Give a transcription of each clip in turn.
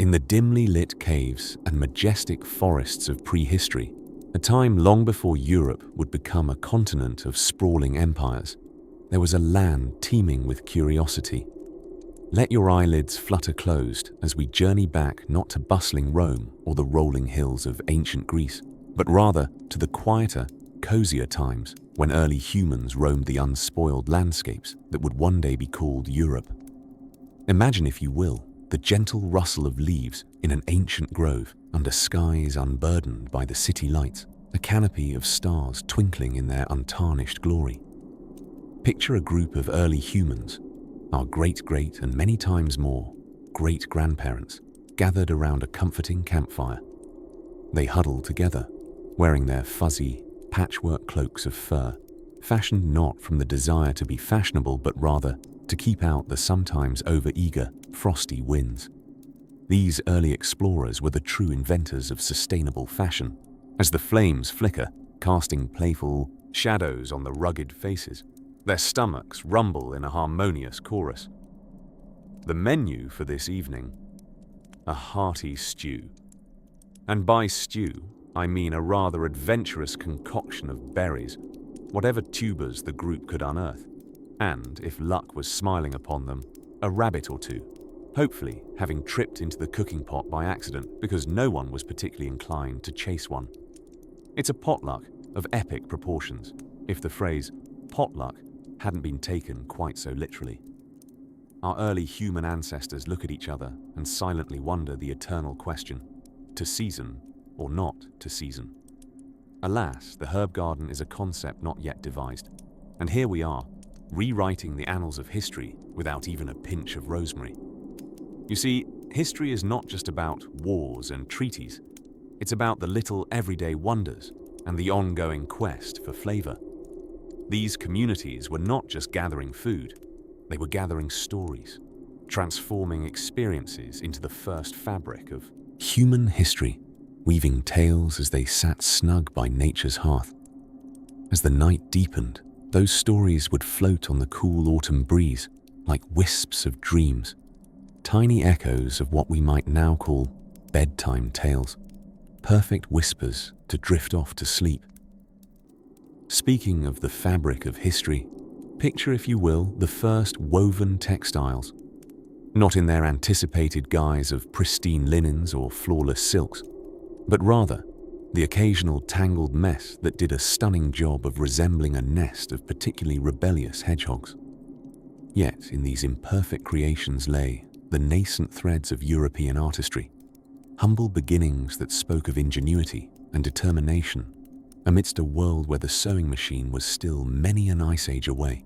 In the dimly lit caves and majestic forests of prehistory, a time long before Europe would become a continent of sprawling empires, there was a land teeming with curiosity. Let your eyelids flutter closed as we journey back not to bustling Rome or the rolling hills of ancient Greece, but rather to the quieter, cozier times when early humans roamed the unspoiled landscapes that would one day be called Europe. Imagine, if you will, the gentle rustle of leaves in an ancient grove under skies unburdened by the city lights, a canopy of stars twinkling in their untarnished glory. Picture a group of early humans, our great-great and many times more great-grandparents, gathered around a comforting campfire. They huddle together, wearing their fuzzy, patchwork cloaks of fur, fashioned not from the desire to be fashionable but rather to keep out the sometimes over-eager, frosty winds. These early explorers were the true inventors of sustainable fashion. As the flames flicker, casting playful shadows on the rugged faces, their stomachs rumble in a harmonious chorus. The menu for this evening: a hearty stew. And by stew, I mean a rather adventurous concoction of berries, whatever tubers the group could unearth, and, if luck was smiling upon them, a rabbit or two, hopefully having tripped into the cooking pot by accident because no one was particularly inclined to chase one. It's a potluck of epic proportions, if the phrase potluck hadn't been taken quite so literally. Our early human ancestors look at each other and silently wonder the eternal question: to season or not to season? Alas, the herb garden is a concept not yet devised, and here we are, rewriting the annals of history without even a pinch of rosemary. You see, history is not just about wars and treaties. It's about the little everyday wonders and the ongoing quest for flavor. These communities were not just gathering food, they were gathering stories, transforming experiences into the first fabric of human history, weaving tales as they sat snug by nature's hearth. As the night deepened, those stories would float on the cool autumn breeze like wisps of dreams, tiny echoes of what we might now call bedtime tales, perfect whispers to drift off to sleep. Speaking of the fabric of history, picture, if you will, the first woven textiles, not in their anticipated guise of pristine linens or flawless silks, but rather the occasional tangled mess that did a stunning job of resembling a nest of particularly rebellious hedgehogs. Yet in these imperfect creations lay the nascent threads of European artistry, humble beginnings that spoke of ingenuity and determination amidst a world where the sewing machine was still many an ice age away.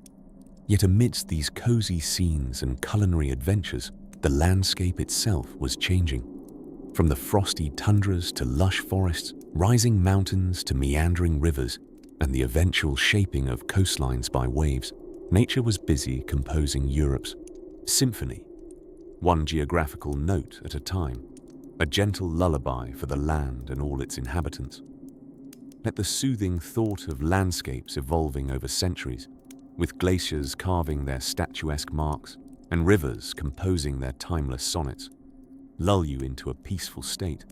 Yet amidst these cozy scenes and culinary adventures, the landscape itself was changing. From the frosty tundras to lush forests, rising mountains to meandering rivers, and the eventual shaping of coastlines by waves, nature was busy composing Europe's symphony, one geographical note at a time, a gentle lullaby for the land and all its inhabitants. Let the soothing thought of landscapes evolving over centuries, with glaciers carving their statuesque marks and rivers composing their timeless sonnets, lull you into a peaceful state.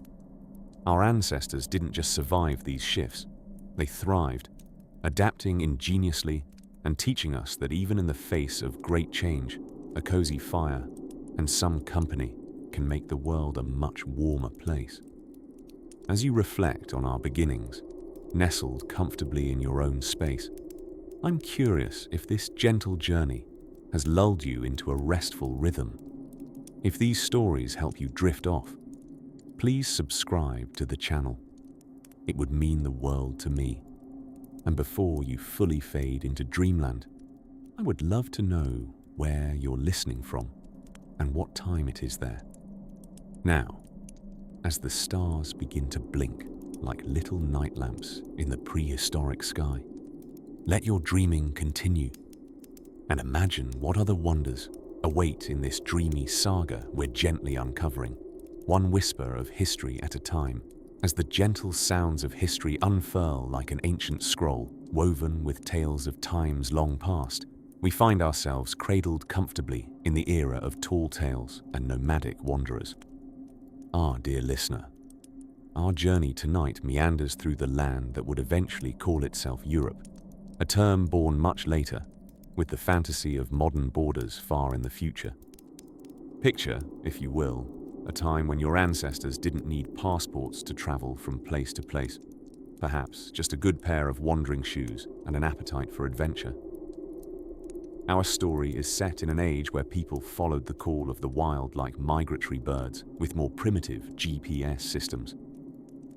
Our ancestors didn't just survive these shifts, they thrived, adapting ingeniously and teaching us that even in the face of great change, a cozy fire and some company can make the world a much warmer place. As you reflect on our beginnings, nestled comfortably in your own space, I'm curious if this gentle journey has lulled you into a restful rhythm. If these stories help you drift off, please subscribe to the channel. It would mean the world to me. And before you fully fade into dreamland, I would love to know where you're listening from and what time it is there. Now, as the stars begin to blink like little night lamps in the prehistoric sky, let your dreaming continue and imagine what other wonders await in this dreamy saga we're gently uncovering, one whisper of history at a time, as the gentle sounds of history unfurl like an ancient scroll woven with tales of times long past. We find ourselves cradled comfortably in the era of tall tales and nomadic wanderers. Dear listener, our journey tonight meanders through the land that would eventually call itself Europe, a term born much later, with the fantasy of modern borders far in the future. Picture, if you will, a time when your ancestors didn't need passports to travel from place to place, perhaps just a good pair of wandering shoes and an appetite for adventure. Our story is set in an age where people followed the call of the wild like migratory birds with more primitive GPS systems.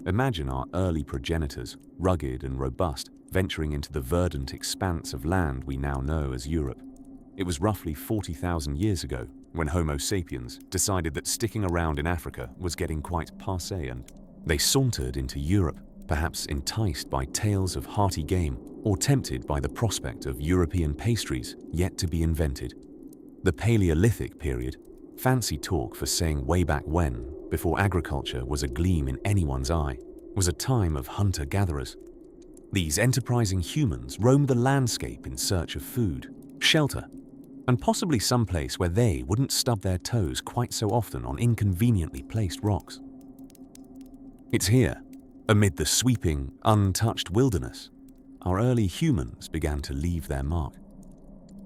Imagine our early progenitors, rugged and robust, venturing into the verdant expanse of land we now know as Europe. It was roughly 40,000 years ago when Homo sapiens decided that sticking around in Africa was getting quite passé, and they sauntered into Europe, perhaps enticed by tales of hearty game or tempted by the prospect of European pastries yet to be invented. The Paleolithic period, fancy talk for saying way back when, before agriculture was a gleam in anyone's eye, was a time of hunter-gatherers. These enterprising humans roamed the landscape in search of food, shelter, and possibly someplace where they wouldn't stub their toes quite so often on inconveniently placed rocks. It's here, amid the sweeping, untouched wilderness, our early humans began to leave their mark.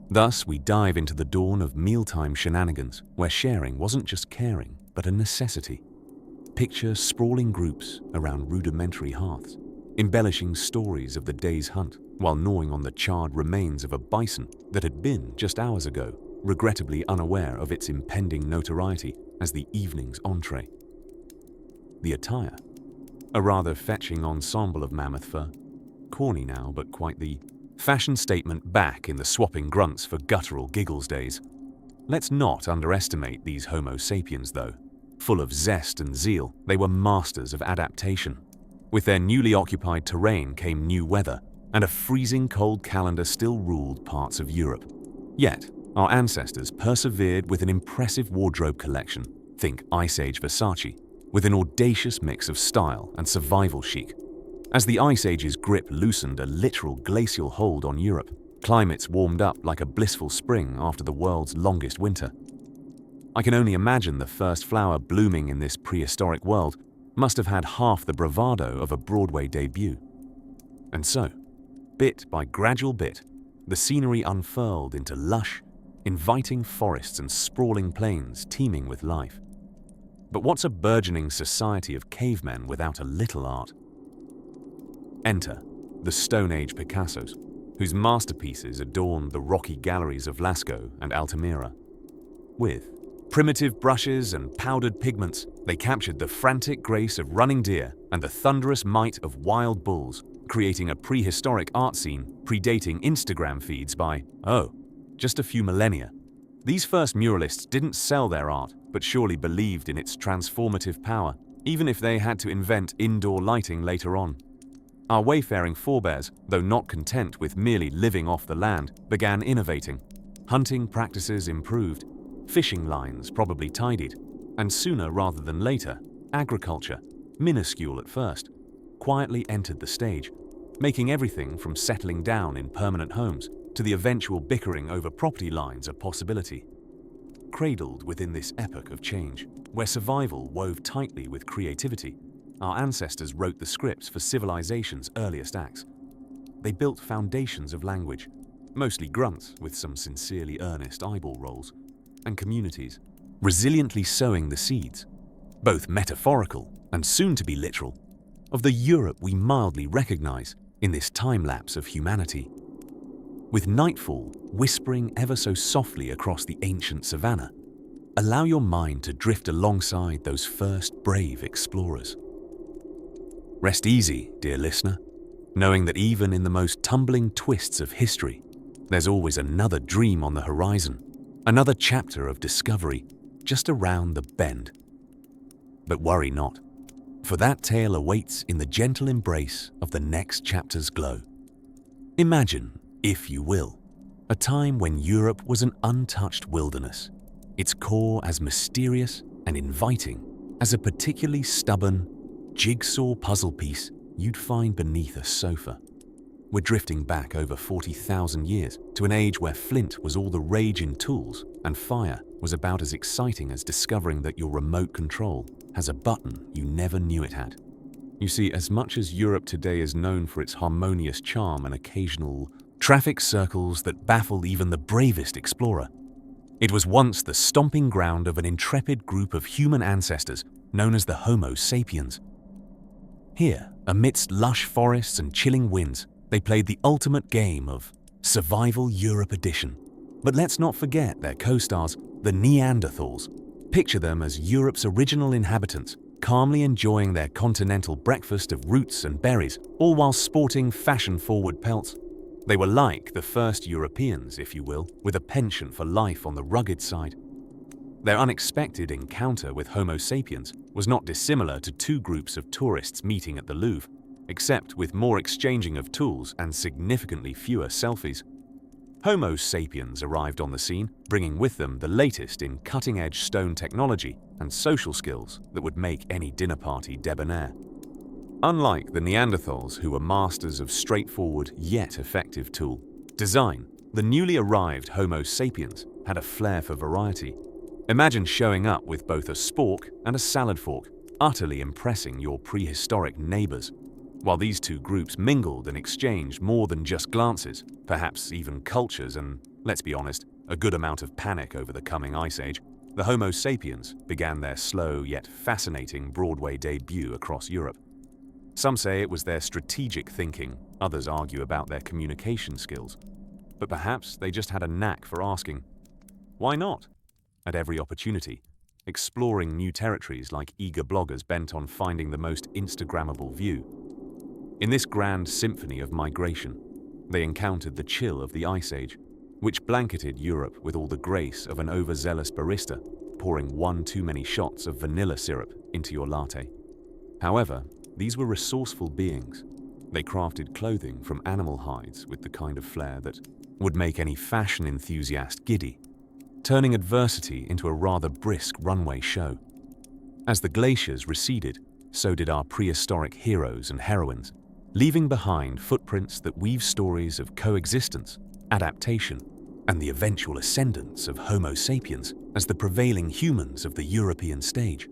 Thus, we dive into the dawn of mealtime shenanigans, where sharing wasn't just caring, but a necessity. Picture sprawling groups around rudimentary hearths, embellishing stories of the day's hunt, while gnawing on the charred remains of a bison that had been, just hours ago, regrettably unaware of its impending notoriety as the evening's entree. The attire, a rather fetching ensemble of mammoth fur, corny now but quite the fashion statement back in the swapping grunts for guttural giggles days. Let's not underestimate these Homo sapiens though. Full of zest and zeal, they were masters of adaptation. With their newly occupied terrain came new weather, and a freezing cold calendar still ruled parts of Europe. Yet, our ancestors persevered with an impressive wardrobe collection, think Ice Age Versace, with an audacious mix of style and survival chic. As the Ice Age's grip loosened a literal glacial hold on Europe, climates warmed up like a blissful spring after the world's longest winter. I can only imagine the first flower blooming in this prehistoric world must have had half the bravado of a Broadway debut. And so, bit by gradual bit, the scenery unfurled into lush, inviting forests and sprawling plains teeming with life. But what's a burgeoning society of cavemen without a little art? Enter the Stone Age Picassos, whose masterpieces adorned the rocky galleries of Lascaux and Altamira. With primitive brushes and powdered pigments, they captured the frantic grace of running deer and the thunderous might of wild bulls, creating a prehistoric art scene predating Instagram feeds by, just a few millennia. These first muralists didn't sell their art, but surely believed in its transformative power, even if they had to invent indoor lighting later on. Our wayfaring forebears, though not content with merely living off the land, began innovating. Hunting practices improved, fishing lines probably tidied, and sooner rather than later, agriculture, minuscule at first, quietly entered the stage, making everything from settling down in permanent homes to the eventual bickering over property lines a possibility. Cradled within this epoch of change, where survival wove tightly with creativity, our ancestors wrote the scripts for civilization's earliest acts. They built foundations of language, mostly grunts with some sincerely earnest eyeball rolls, and communities, resiliently sowing the seeds, both metaphorical and soon-to-be literal, of the Europe we mildly recognize in this time-lapse of humanity. With nightfall whispering ever so softly across the ancient savannah, allow your mind to drift alongside those first brave explorers. Rest easy, dear listener, knowing that even in the most tumbling twists of history, there's always another dream on the horizon, another chapter of discovery just around the bend. But worry not, for that tale awaits in the gentle embrace of the next chapter's glow. Imagine, if you will, a time when Europe was an untouched wilderness, its core as mysterious and inviting as a particularly stubborn jigsaw puzzle piece you'd find beneath a sofa. We're drifting back over 40,000 years to an age where flint was all the rage in tools and fire was about as exciting as discovering that your remote control has a button you never knew it had. You see, as much as Europe today is known for its harmonious charm and occasional traffic circles that baffle even the bravest explorer, it was once the stomping ground of an intrepid group of human ancestors known as the Homo sapiens. Here, amidst lush forests and chilling winds, they played the ultimate game of Survival Europe Edition. But let's not forget their co-stars, the Neanderthals. Picture them as Europe's original inhabitants, calmly enjoying their continental breakfast of roots and berries, all while sporting fashion-forward pelts. They were like the first Europeans, if you will, with a penchant for life on the rugged side. Their unexpected encounter with Homo sapiens was not dissimilar to two groups of tourists meeting at the Louvre, except with more exchanging of tools and significantly fewer selfies. Homo sapiens arrived on the scene, bringing with them the latest in cutting-edge stone technology and social skills that would make any dinner party debonair. Unlike the Neanderthals, who were masters of straightforward yet effective tool design, the newly arrived Homo sapiens had a flair for variety. Imagine showing up with both a spork and a salad fork, utterly impressing your prehistoric neighbors. While these two groups mingled and exchanged more than just glances, perhaps even cultures and, let's be honest, a good amount of panic over the coming ice age, the Homo sapiens began their slow yet fascinating Broadway debut across Europe. Some say it was their strategic thinking, others argue about their communication skills. But perhaps they just had a knack for asking, why not? At every opportunity, exploring new territories like eager bloggers bent on finding the most Instagrammable view. In this grand symphony of migration, they encountered the chill of the Ice Age, which blanketed Europe with all the grace of an overzealous barista pouring one too many shots of vanilla syrup into your latte. However, these were resourceful beings. They crafted clothing from animal hides with the kind of flair that would make any fashion enthusiast giddy, turning adversity into a rather brisk runway show. As the glaciers receded, so did our prehistoric heroes and heroines, leaving behind footprints that weave stories of coexistence, adaptation, and the eventual ascendance of Homo sapiens as the prevailing humans of the European stage.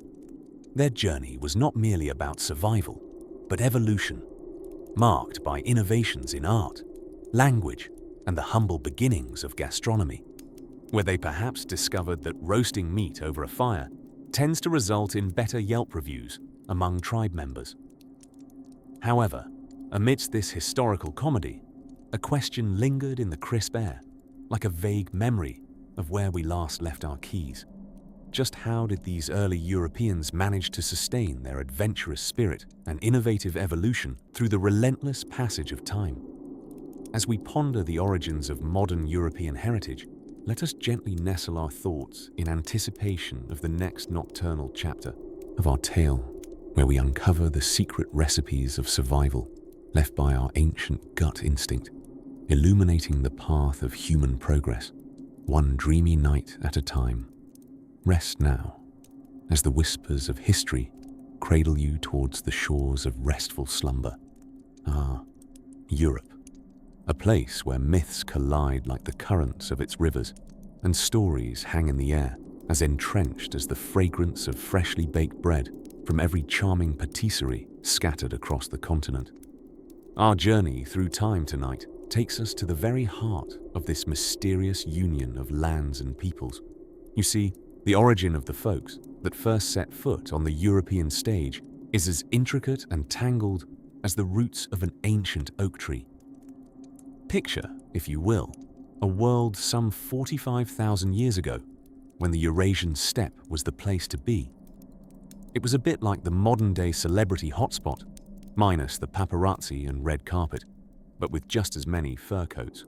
Their journey was not merely about survival, but evolution, marked by innovations in art, language, and the humble beginnings of gastronomy, where they perhaps discovered that roasting meat over a fire tends to result in better Yelp reviews among tribe members. However, amidst this historical comedy, a question lingered in the crisp air, like a vague memory of where we last left our keys. Just how did these early Europeans manage to sustain their adventurous spirit and innovative evolution through the relentless passage of time? As we ponder the origins of modern European heritage, let us gently nestle our thoughts in anticipation of the next nocturnal chapter of our tale, where we uncover the secret recipes of survival left by our ancient gut instinct, illuminating the path of human progress, one dreamy night at a time. Rest now, as the whispers of history cradle you towards the shores of restful slumber. Ah, Europe, a place where myths collide like the currents of its rivers, and stories hang in the air as entrenched as the fragrance of freshly baked bread from every charming patisserie scattered across the continent. Our journey through time tonight takes us to the very heart of this mysterious union of lands and peoples. You see, the origin of the folks that first set foot on the European stage is as intricate and tangled as the roots of an ancient oak tree. Picture, if you will, a world some 45,000 years ago, when the Eurasian steppe was the place to be. It was a bit like the modern-day celebrity hotspot, minus the paparazzi and red carpet, but with just as many fur coats.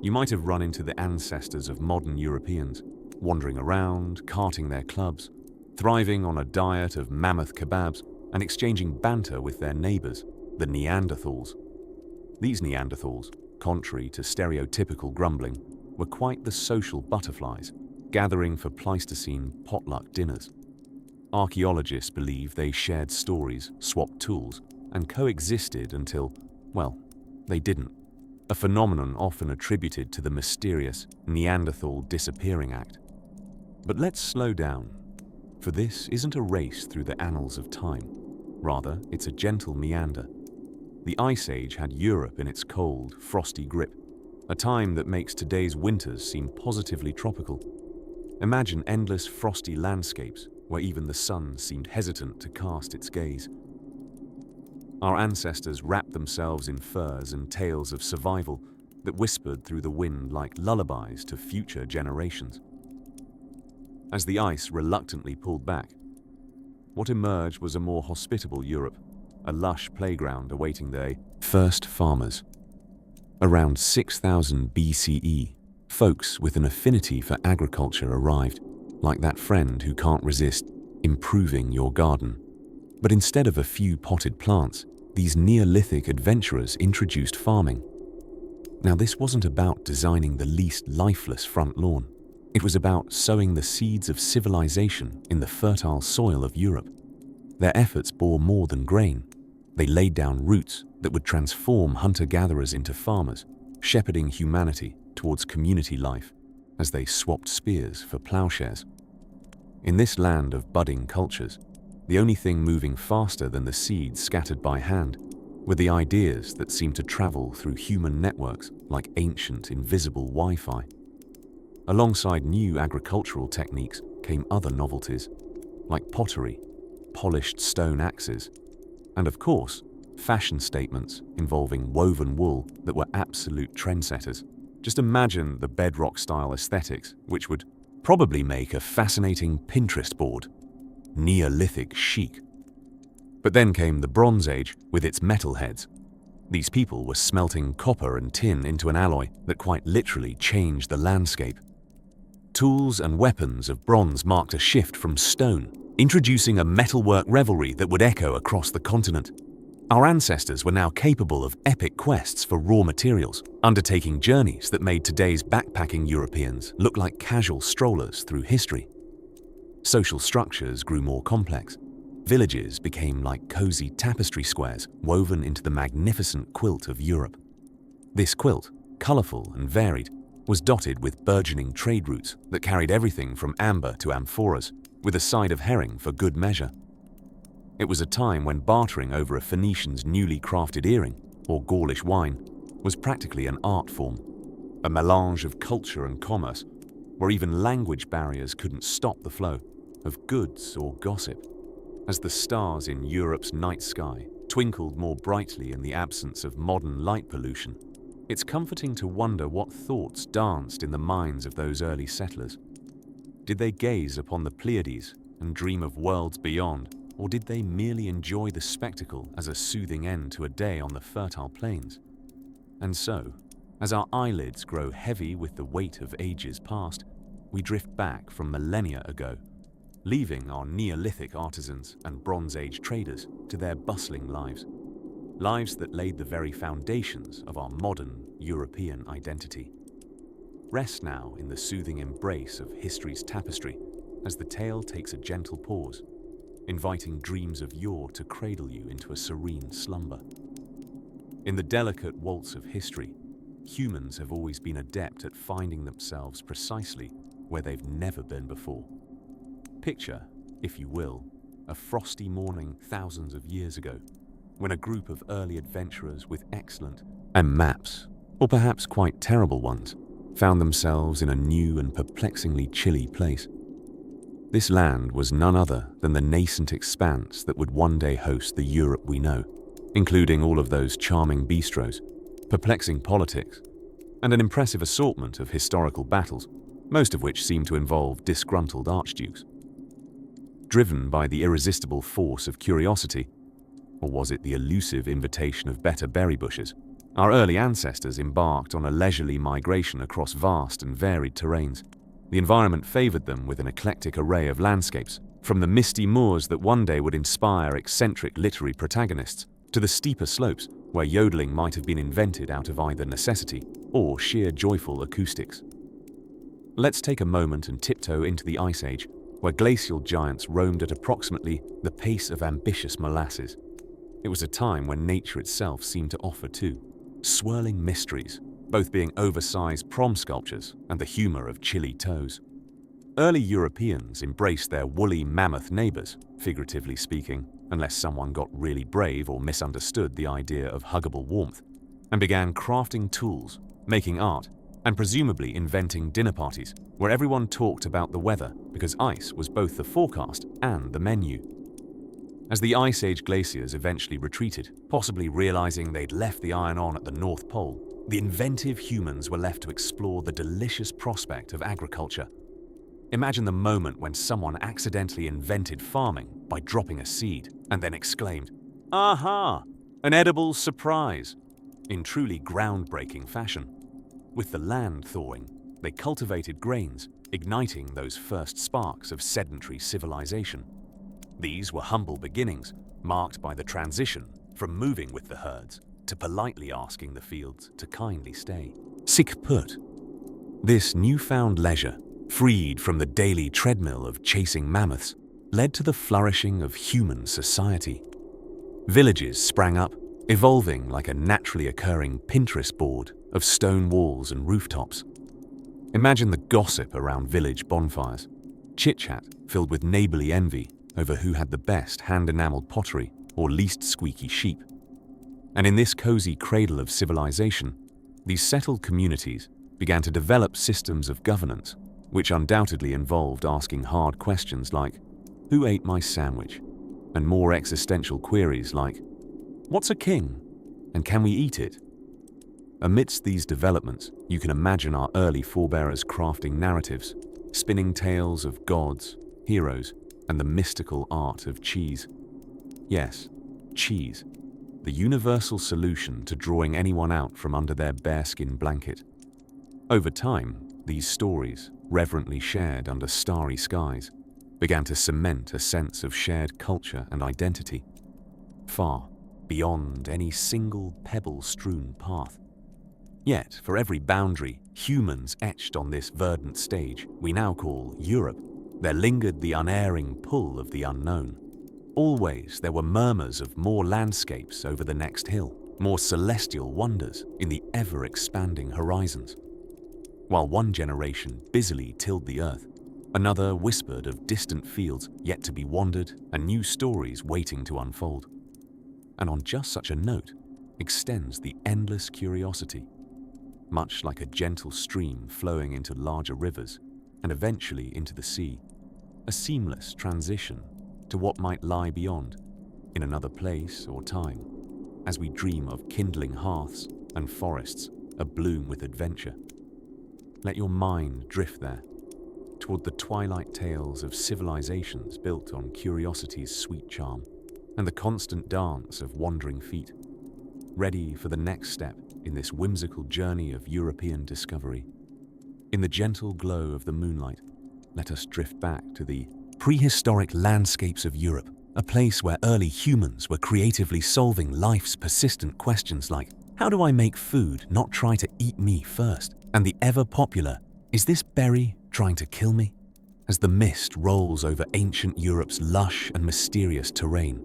You might have run into the ancestors of modern Europeans, wandering around, carting their clubs, thriving on a diet of mammoth kebabs and exchanging banter with their neighbors, the Neanderthals. These Neanderthals, contrary to stereotypical grumbling, were quite the social butterflies, gathering for Pleistocene potluck dinners. Archaeologists believe they shared stories, swapped tools, and coexisted until, well, they didn't, a phenomenon often attributed to the mysterious Neanderthal disappearing act. But let's slow down, for this isn't a race through the annals of time. Rather, it's a gentle meander. The Ice Age had Europe in its cold, frosty grip, a time that makes today's winters seem positively tropical. Imagine endless frosty landscapes where even the sun seemed hesitant to cast its gaze. Our ancestors wrapped themselves in furs and tales of survival that whispered through the wind like lullabies to future generations. As the ice reluctantly pulled back, what emerged was a more hospitable Europe, a lush playground awaiting their first farmers. Around 6000 BCE, folks with an affinity for agriculture arrived, like that friend who can't resist improving your garden. But instead of a few potted plants, these Neolithic adventurers introduced farming. Now, this wasn't about designing the least lifeless front lawn. It was about sowing the seeds of civilization in the fertile soil of Europe. Their efforts bore more than grain. They laid down roots that would transform hunter-gatherers into farmers, shepherding humanity towards community life as they swapped spears for plowshares. In this land of budding cultures, the only thing moving faster than the seeds scattered by hand were the ideas that seemed to travel through human networks like ancient invisible Wi-Fi. Alongside new agricultural techniques came other novelties, like pottery, polished stone axes, and of course, fashion statements involving woven wool that were absolute trendsetters. Just imagine the bedrock-style aesthetics, which would probably make a fascinating Pinterest board. Neolithic chic. But then came the Bronze Age with its metalheads. These people were smelting copper and tin into an alloy that quite literally changed the landscape. Tools and weapons of bronze marked a shift from stone, introducing a metalwork revelry that would echo across the continent. Our ancestors were now capable of epic quests for raw materials, undertaking journeys that made today's backpacking Europeans look like casual strollers through history. Social structures grew more complex. Villages became like cozy tapestry squares woven into the magnificent quilt of Europe. This quilt, colorful and varied, was dotted with burgeoning trade routes that carried everything from amber to amphoras, with a side of herring for good measure. It was a time when bartering over a Phoenician's newly crafted earring, or Gaulish wine, was practically an art form, a melange of culture and commerce, where even language barriers couldn't stop the flow of goods or gossip. As the stars in Europe's night sky twinkled more brightly in the absence of modern light pollution, it's comforting to wonder what thoughts danced in the minds of those early settlers. Did they gaze upon the Pleiades and dream of worlds beyond, or did they merely enjoy the spectacle as a soothing end to a day on the fertile plains? And so, as our eyelids grow heavy with the weight of ages past, we drift back from millennia ago, leaving our Neolithic artisans and Bronze Age traders to their bustling lives. Lives that laid the very foundations of our modern European identity. Rest now in the soothing embrace of history's tapestry as the tale takes a gentle pause, inviting dreams of yore to cradle you into a serene slumber. In the delicate waltz of history, humans have always been adept at finding themselves precisely where they've never been before. Picture, if you will, a frosty morning thousands of years ago, when a group of early adventurers with excellent maps, or perhaps quite terrible ones, found themselves in a new and perplexingly chilly place. This land was none other than the nascent expanse that would one day host the Europe we know, including all of those charming bistros, perplexing politics, and an impressive assortment of historical battles, most of which seemed to involve disgruntled archdukes. Driven by the irresistible force of curiosity, or was it the elusive invitation of better berry bushes, our early ancestors embarked on a leisurely migration across vast and varied terrains. The environment favored them with an eclectic array of landscapes, from the misty moors that one day would inspire eccentric literary protagonists, to the steeper slopes where yodeling might have been invented out of either necessity or sheer joyful acoustics. Let's take a moment and tiptoe into the Ice Age, where glacial giants roamed at approximately the pace of ambitious molasses. It was a time when nature itself seemed to offer two swirling mysteries, both being oversized prom sculptures and the humor of chilly toes. Early Europeans embraced their woolly mammoth neighbors, figuratively speaking, unless someone got really brave or misunderstood the idea of huggable warmth, and began crafting tools, making art, and presumably inventing dinner parties, where everyone talked about the weather because ice was both the forecast and the menu. As the Ice Age glaciers eventually retreated, possibly realizing they'd left the iron on at the North Pole, the inventive humans were left to explore the delicious prospect of agriculture. Imagine the moment when someone accidentally invented farming by dropping a seed and then exclaimed, "Aha! An edible surprise!" in truly groundbreaking fashion. With the land thawing, they cultivated grains, igniting those first sparks of sedentary civilization. These were humble beginnings, marked by the transition from moving with the herds to politely asking the fields to kindly stay. Sic put. This newfound leisure, freed from the daily treadmill of chasing mammoths, led to the flourishing of human society. Villages sprang up, evolving like a naturally occurring Pinterest board of stone walls and rooftops. Imagine the gossip around village bonfires, chit-chat filled with neighborly envy over who had the best hand-enameled pottery or least squeaky sheep. And in this cozy cradle of civilization, these settled communities began to develop systems of governance, which undoubtedly involved asking hard questions like, "Who ate my sandwich?" and more existential queries like, "What's a king? And can we eat it?" Amidst these developments, you can imagine our early forebears crafting narratives, spinning tales of gods, heroes, and the mystical art of cheese. Yes, cheese, the universal solution to drawing anyone out from under their bearskin blanket. Over time, these stories, reverently shared under starry skies, began to cement a sense of shared culture and identity, far beyond any single pebble-strewn path. Yet, for every boundary humans etched on this verdant stage we now call Europe, there lingered the unerring pull of the unknown. Always there were murmurs of more landscapes over the next hill, more celestial wonders in the ever-expanding horizons. While one generation busily tilled the earth, another whispered of distant fields yet to be wandered and new stories waiting to unfold. And on just such a note extends the endless curiosity, much like a gentle stream flowing into larger rivers and eventually into the sea, a seamless transition to what might lie beyond, in another place or time, as we dream of kindling hearths and forests abloom with adventure. Let your mind drift there, toward the twilight tales of civilizations built on curiosity's sweet charm, and the constant dance of wandering feet, ready for the next step in this whimsical journey of European discovery. In the gentle glow of the moonlight, let us drift back to the prehistoric landscapes of Europe, a place where early humans were creatively solving life's persistent questions like, how do I make food not try to eat me first? And the ever-popular, is this berry trying to kill me? As the mist rolls over ancient Europe's lush and mysterious terrain,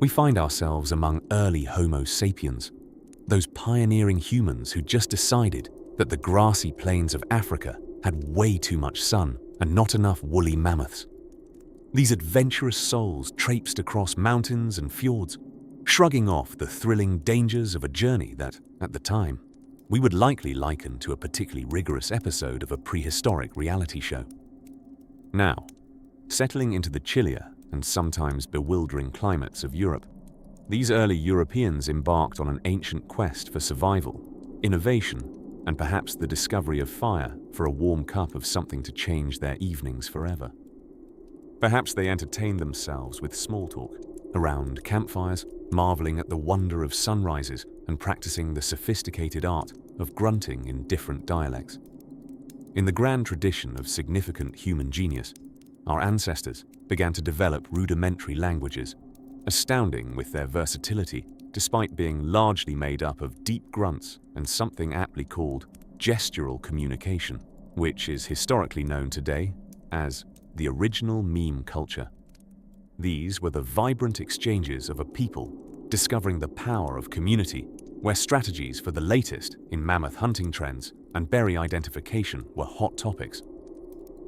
we find ourselves among early Homo sapiens, those pioneering humans who just decided that the grassy plains of Africa had way too much sun and not enough woolly mammoths. These adventurous souls traipsed across mountains and fjords, shrugging off the thrilling dangers of a journey that, at the time, we would likely liken to a particularly rigorous episode of a prehistoric reality show. Now, settling into the chillier and sometimes bewildering climates of Europe, these early Europeans embarked on an ancient quest for survival, innovation, and perhaps the discovery of fire for a warm cup of something to change their evenings forever. Perhaps they entertained themselves with small talk around campfires, marveling at the wonder of sunrises and practicing the sophisticated art of grunting in different dialects. In the grand tradition of significant human genius, our ancestors began to develop rudimentary languages, astounding with their versatility despite being largely made up of deep grunts and something aptly called gestural communication, which is historically known today as the original meme culture. These were the vibrant exchanges of a people discovering the power of community, where strategies for the latest in mammoth hunting trends and berry identification were hot topics.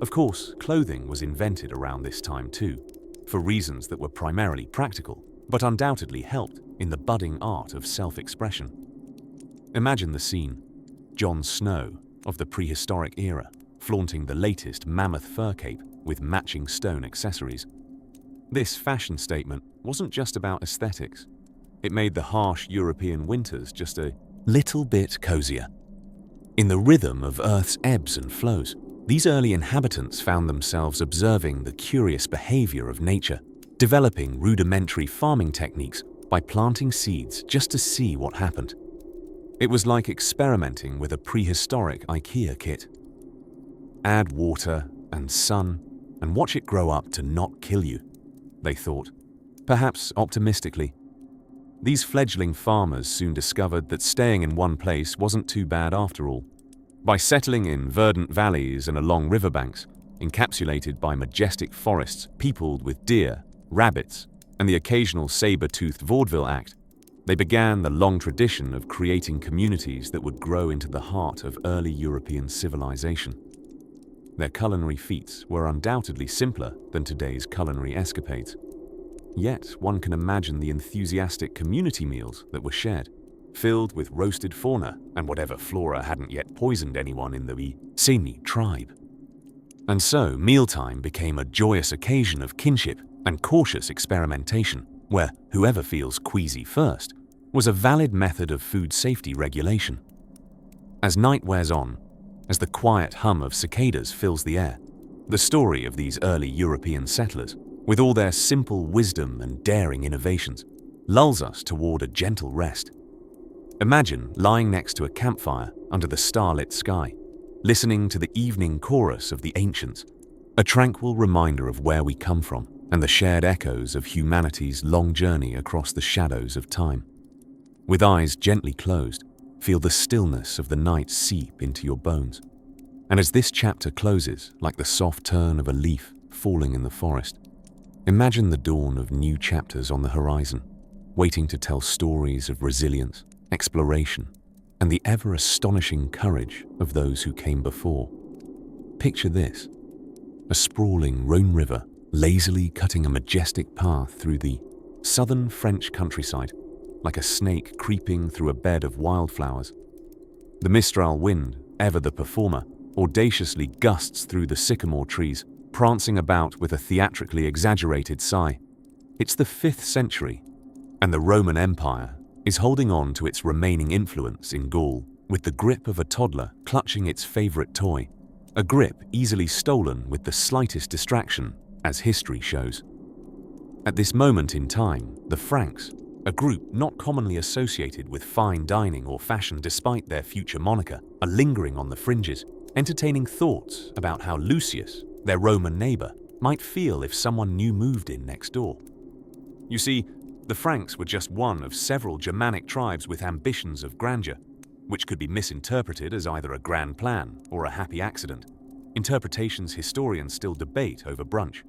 Of course, clothing was invented around this time too, for reasons that were primarily practical, but undoubtedly helped in the budding art of self-expression. Imagine the scene: Jon Snow of the prehistoric era, flaunting the latest mammoth fur cape with matching stone accessories. This fashion statement wasn't just about aesthetics. It made the harsh European winters just a little bit cozier. In the rhythm of Earth's ebbs and flows, these early inhabitants found themselves observing the curious behavior of nature, developing rudimentary farming techniques by planting seeds just to see what happened. It was like experimenting with a prehistoric IKEA kit. Add water and sun and watch it grow up to not kill you, they thought, perhaps optimistically. These fledgling farmers soon discovered that staying in one place wasn't too bad after all. By settling in verdant valleys and along riverbanks, encapsulated by majestic forests peopled with deer, rabbits, and the occasional saber-toothed vaudeville act, they began the long tradition of creating communities that would grow into the heart of early European civilization. Their culinary feats were undoubtedly simpler than today's culinary escapades. Yet one can imagine the enthusiastic community meals that were shared, filled with roasted fauna and whatever flora hadn't yet poisoned anyone in the serene tribe. And so mealtime became a joyous occasion of kinship and cautious experimentation, where whoever feels queasy first was a valid method of food safety regulation. As night wears on, as the quiet hum of cicadas fills the air, the story of these early European settlers, with all their simple wisdom and daring innovations, lulls us toward a gentle rest. Imagine lying next to a campfire under the starlit sky, listening to the evening chorus of the ancients, a tranquil reminder of where we come from and the shared echoes of humanity's long journey across the shadows of time. With eyes gently closed, feel the stillness of the night seep into your bones. And as this chapter closes, like the soft turn of a leaf falling in the forest, imagine the dawn of new chapters on the horizon, waiting to tell stories of resilience, exploration, and the ever-astonishing courage of those who came before. Picture this: a sprawling Rhone River lazily cutting a majestic path through the southern French countryside, like a snake creeping through a bed of wildflowers. The Mistral wind, ever the performer, audaciously gusts through the sycamore trees, prancing about with a theatrically exaggerated sigh. It's the 5th century, and the Roman Empire is holding on to its remaining influence in Gaul with the grip of a toddler clutching its favorite toy, a grip easily stolen with the slightest distraction, as history shows. At this moment in time, the Franks, a group not commonly associated with fine dining or fashion despite their future moniker, are lingering on the fringes, entertaining thoughts about how Lucius, their Roman neighbor, might feel if someone new moved in next door. You see, the Franks were just one of several Germanic tribes with ambitions of grandeur, which could be misinterpreted as either a grand plan or a happy accident, interpretations historians still debate over brunch.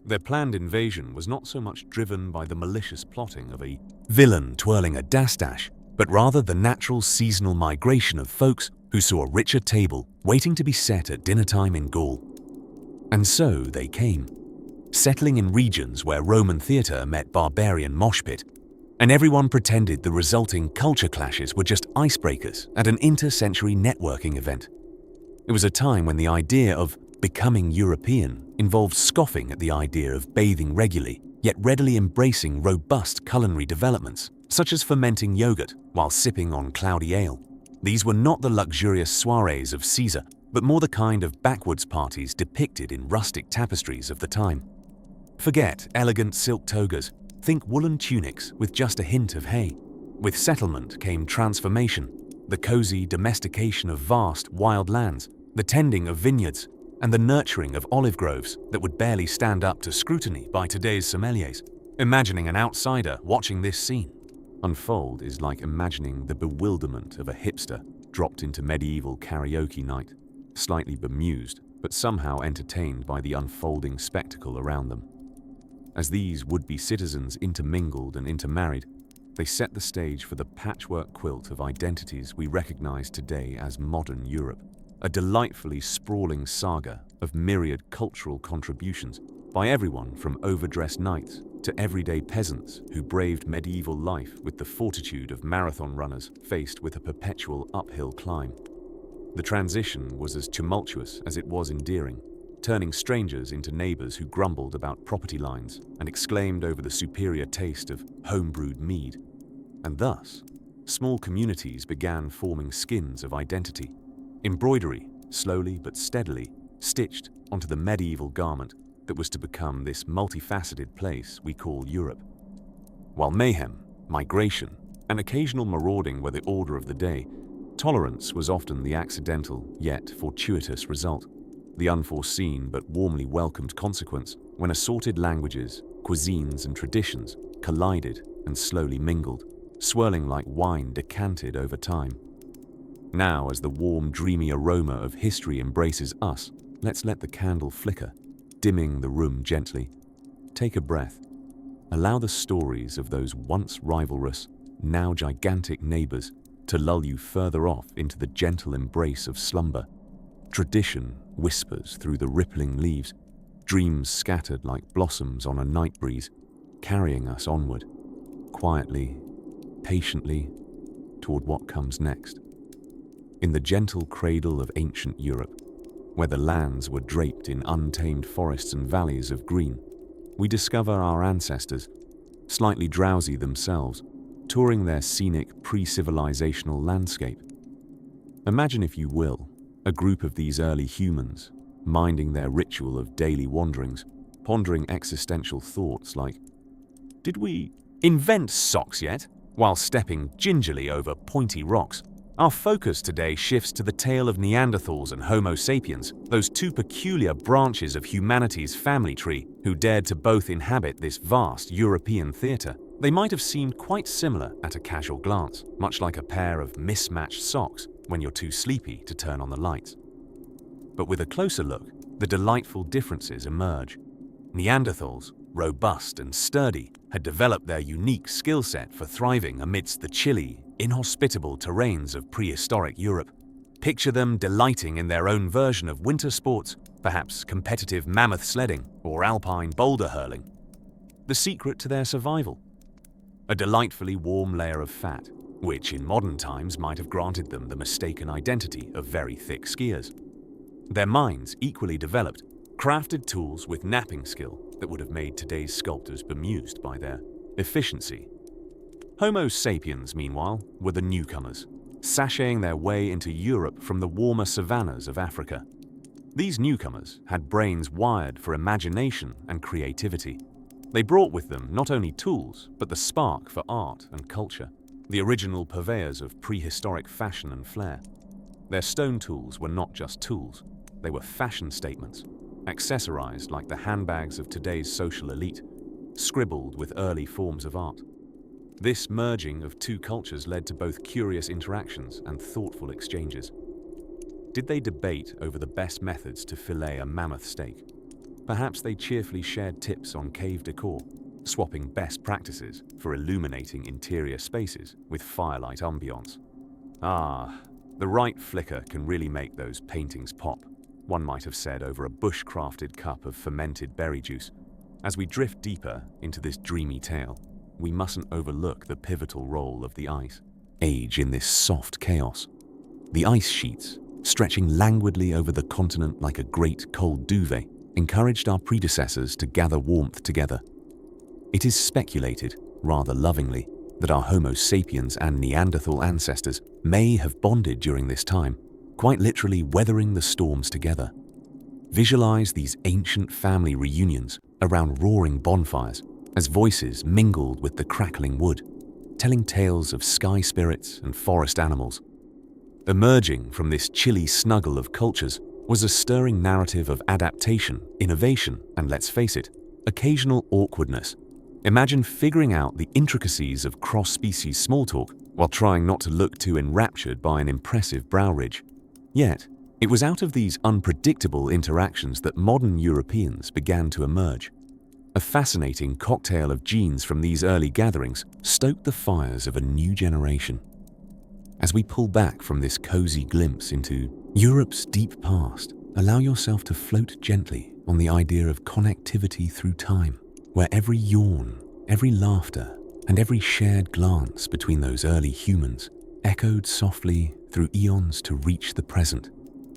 Their planned invasion was not so much driven by the malicious plotting of a villain twirling a dastache, but rather the natural seasonal migration of folks who saw a richer table waiting to be set at dinner time in Gaul. And so they came, settling in regions where Roman theatre met barbarian mosh pit, and everyone pretended the resulting culture clashes were just icebreakers at an inter-century networking event. It was a time when the idea of becoming European involved scoffing at the idea of bathing regularly, yet readily embracing robust culinary developments, such as fermenting yogurt while sipping on cloudy ale. These were not the luxurious soirees of Caesar, but more the kind of backwoods parties depicted in rustic tapestries of the time. Forget elegant silk togas, think woolen tunics with just a hint of hay. With settlement came transformation, the cozy domestication of vast, wild lands, the tending of vineyards, and the nurturing of olive groves that would barely stand up to scrutiny by today's sommeliers. Imagining an outsider watching this scene unfold is like imagining the bewilderment of a hipster dropped into medieval karaoke night, slightly bemused but somehow entertained by the unfolding spectacle around them. As these would-be citizens intermingled and intermarried, they set the stage for the patchwork quilt of identities we recognize today as modern Europe, a delightfully sprawling saga of myriad cultural contributions by everyone from overdressed knights to everyday peasants who braved medieval life with the fortitude of marathon runners faced with a perpetual uphill climb. The transition was as tumultuous as it was endearing, turning strangers into neighbors who grumbled about property lines and exclaimed over the superior taste of home-brewed mead. And thus, small communities began forming skins of identity, embroidery, slowly but steadily, stitched onto the medieval garment that was to become this multifaceted place we call Europe. While mayhem, migration, and occasional marauding were the order of the day, tolerance was often the accidental yet fortuitous result, the unforeseen but warmly welcomed consequence when assorted languages, cuisines, and traditions collided and slowly mingled, swirling like wine decanted over time. Now, as the warm, dreamy aroma of history embraces us, let's let the candle flicker, dimming the room gently. Take a breath. Allow the stories of those once rivalrous, now gigantic neighbors to lull you further off into the gentle embrace of slumber. Tradition whispers through the rippling leaves, dreams scattered like blossoms on a night breeze, carrying us onward, quietly, patiently, toward what comes next. In the gentle cradle of ancient Europe, where the lands were draped in untamed forests and valleys of green, we discover our ancestors, slightly drowsy themselves, touring their scenic pre-civilizational landscape. Imagine, if you will, a group of these early humans, minding their ritual of daily wanderings, pondering existential thoughts like, did we invent socks yet? While stepping gingerly over pointy rocks. Our focus today shifts to the tale of Neanderthals and Homo sapiens, those two peculiar branches of humanity's family tree who dared to both inhabit this vast European theatre. They might have seemed quite similar at a casual glance, much like a pair of mismatched socks when you're too sleepy to turn on the lights. But with a closer look, the delightful differences emerge. Neanderthals, robust and sturdy, had developed their unique skill set for thriving amidst the chilly, inhospitable terrains of prehistoric Europe. Picture them delighting in their own version of winter sports, perhaps competitive mammoth sledding or alpine boulder hurling. The secret to their survival? A delightfully warm layer of fat, which in modern times might have granted them the mistaken identity of very thick skiers. Their minds equally developed, crafted tools with napping skill that would have made today's sculptors bemused by their efficiency. Homo sapiens, meanwhile, were the newcomers, sashaying their way into Europe from the warmer savannas of Africa. These newcomers had brains wired for imagination and creativity. They brought with them not only tools, but the spark for art and culture, the original purveyors of prehistoric fashion and flair. Their stone tools were not just tools, they were fashion statements, accessorized like the handbags of today's social elite, scribbled with early forms of art. This merging of two cultures led to both curious interactions and thoughtful exchanges. Did they debate over the best methods to fillet a mammoth steak? Perhaps they cheerfully shared tips on cave decor, swapping best practices for illuminating interior spaces with firelight ambiance. Ah, the right flicker can really make those paintings pop, one might have said over a bush-crafted cup of fermented berry juice. As we drift deeper into this dreamy tale, we mustn't overlook the pivotal role of the ice age in this soft chaos. The ice sheets, stretching languidly over the continent like a great cold duvet, encouraged our predecessors to gather warmth together. It is speculated, rather lovingly, that our Homo sapiens and Neanderthal ancestors may have bonded during this time, quite literally weathering the storms together. Visualize these ancient family reunions around roaring bonfires as voices mingled with the crackling wood, telling tales of sky spirits and forest animals. Emerging from this chilly snuggle of cultures was a stirring narrative of adaptation, innovation, and let's face it, occasional awkwardness. Imagine figuring out the intricacies of cross-species small talk while trying not to look too enraptured by an impressive brow ridge. Yet, it was out of these unpredictable interactions that modern Europeans began to emerge. A fascinating cocktail of genes from these early gatherings stoked the fires of a new generation. As we pull back from this cozy glimpse into Europe's deep past. Allow yourself to float gently on the idea of connectivity through time, where every yawn, every laughter, and every shared glance between those early humans echoed softly through eons to reach the present,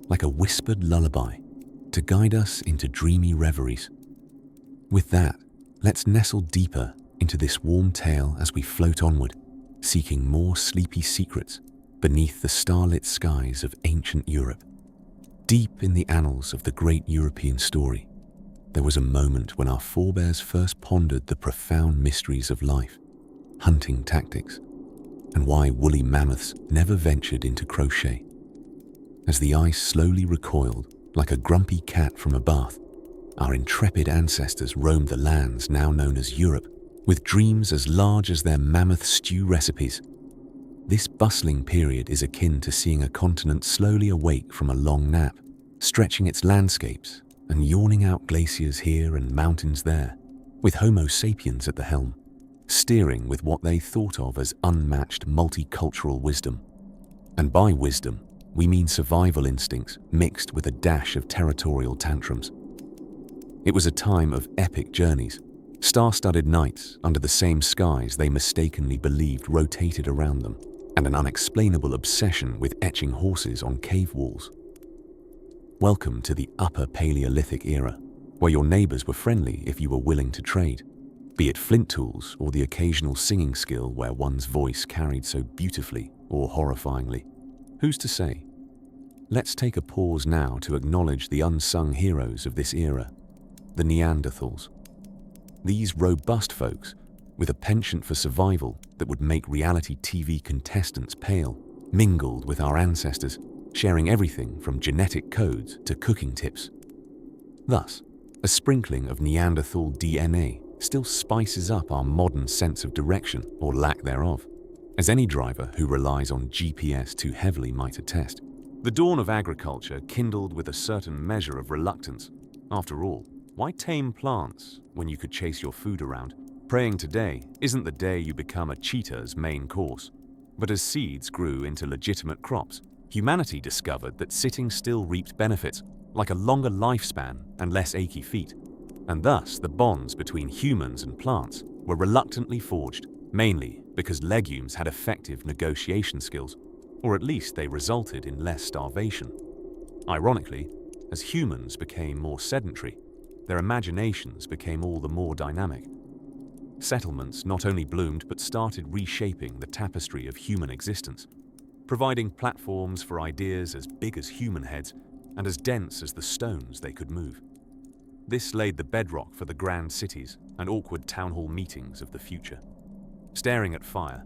like a whispered lullaby, to guide us into dreamy reveries. With that, let's nestle deeper into this warm tale as we float onward, seeking more sleepy secrets beneath the starlit skies of ancient Europe. Deep in the annals of the great European story, there was a moment when our forebears first pondered the profound mysteries of life, hunting tactics, and why woolly mammoths never ventured into crochet. As the ice slowly recoiled like a grumpy cat from a bath, our intrepid ancestors roamed the lands now known as Europe, with dreams as large as their mammoth stew recipes. This bustling period is akin to seeing a continent slowly awake from a long nap, stretching its landscapes and yawning out glaciers here and mountains there, with Homo sapiens at the helm, steering with what they thought of as unmatched multicultural wisdom. And by wisdom, we mean survival instincts mixed with a dash of territorial tantrums. It was a time of epic journeys, star-studded nights under the same skies they mistakenly believed rotated around them, and an unexplainable obsession with etching horses on cave walls. Welcome to the Upper Paleolithic era, where your neighbors were friendly if you were willing to trade, be it flint tools or the occasional singing skill where one's voice carried so beautifully or horrifyingly. Who's to say? Let's take a pause now to acknowledge the unsung heroes of this era, the Neanderthals. These robust folks, with a penchant for survival that would make reality TV contestants pale, mingled with our ancestors, sharing everything from genetic codes to cooking tips. Thus, a sprinkling of Neanderthal DNA still spices up our modern sense of direction or lack thereof, as any driver who relies on GPS too heavily might attest. The dawn of agriculture kindled with a certain measure of reluctance. After all, why tame plants when you could chase your food around? Praying today isn't the day you become a cheetah's main course. But as seeds grew into legitimate crops, humanity discovered that sitting still reaped benefits, like a longer lifespan and less achy feet. And thus the bonds between humans and plants were reluctantly forged, mainly because legumes had effective negotiation skills, or at least they resulted in less starvation. Ironically, as humans became more sedentary, their imaginations became all the more dynamic. Settlements not only bloomed but started reshaping the tapestry of human existence, providing platforms for ideas as big as human heads and as dense as the stones they could move. This laid the bedrock for the grand cities and awkward town hall meetings of the future. Staring at fire,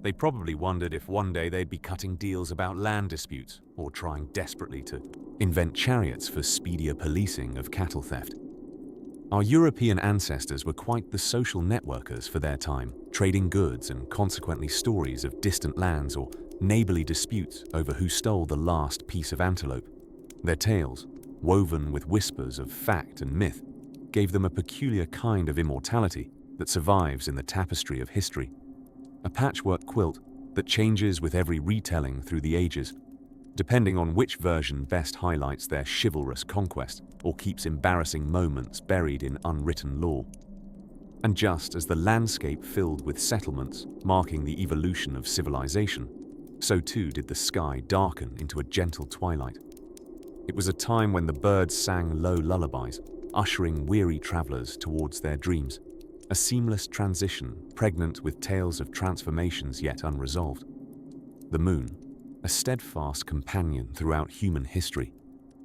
they probably wondered if one day they'd be cutting deals about land disputes or trying desperately to invent chariots for speedier policing of cattle theft. Our European ancestors were quite the social networkers for their time, trading goods and consequently stories of distant lands or neighborly disputes over who stole the last piece of antelope. Their tales, woven with whispers of fact and myth, gave them a peculiar kind of immortality that survives in the tapestry of history. A patchwork quilt that changes with every retelling through the ages, depending on which version best highlights their chivalrous conquest or keeps embarrassing moments buried in unwritten lore. And just as the landscape filled with settlements marking the evolution of civilization, so too did the sky darken into a gentle twilight. It was a time when the birds sang low lullabies, ushering weary travelers towards their dreams, a seamless transition pregnant with tales of transformations yet unresolved. The moon, a steadfast companion throughout human history,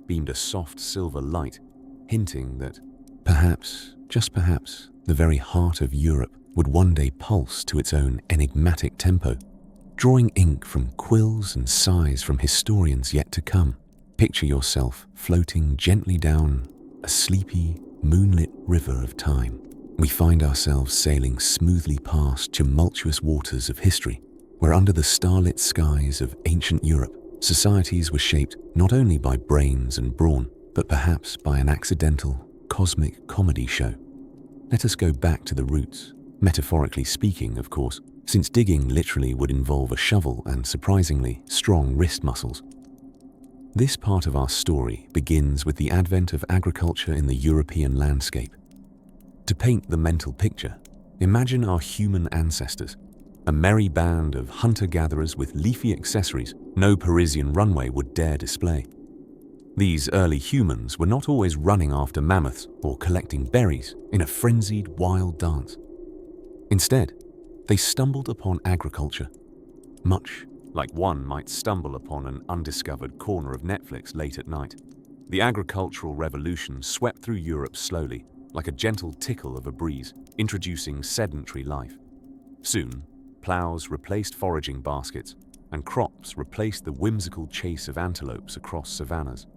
beamed a soft silver light, hinting that perhaps, just perhaps, the very heart of Europe would one day pulse to its own enigmatic tempo, drawing ink from quills and sighs from historians yet to come. Picture yourself floating gently down a sleepy, moonlit river of time. We find ourselves sailing smoothly past tumultuous waters of history, where under the starlit skies of ancient Europe, societies were shaped not only by brains and brawn, but perhaps by an accidental, cosmic comedy show. Let us go back to the roots, metaphorically speaking, of course, since digging literally would involve a shovel and surprisingly strong wrist muscles. This part of our story begins with the advent of agriculture in the European landscape. To paint the mental picture, imagine our human ancestors, a merry band of hunter-gatherers with leafy accessories no Parisian runway would dare display. These early humans were not always running after mammoths or collecting berries in a frenzied wild dance. Instead, they stumbled upon agriculture, much like one might stumble upon an undiscovered corner of Netflix late at night. The agricultural revolution swept through Europe slowly, like a gentle tickle of a breeze, introducing sedentary life. Soon, plows replaced foraging baskets, and crops replaced the whimsical chase of antelopes across savannas.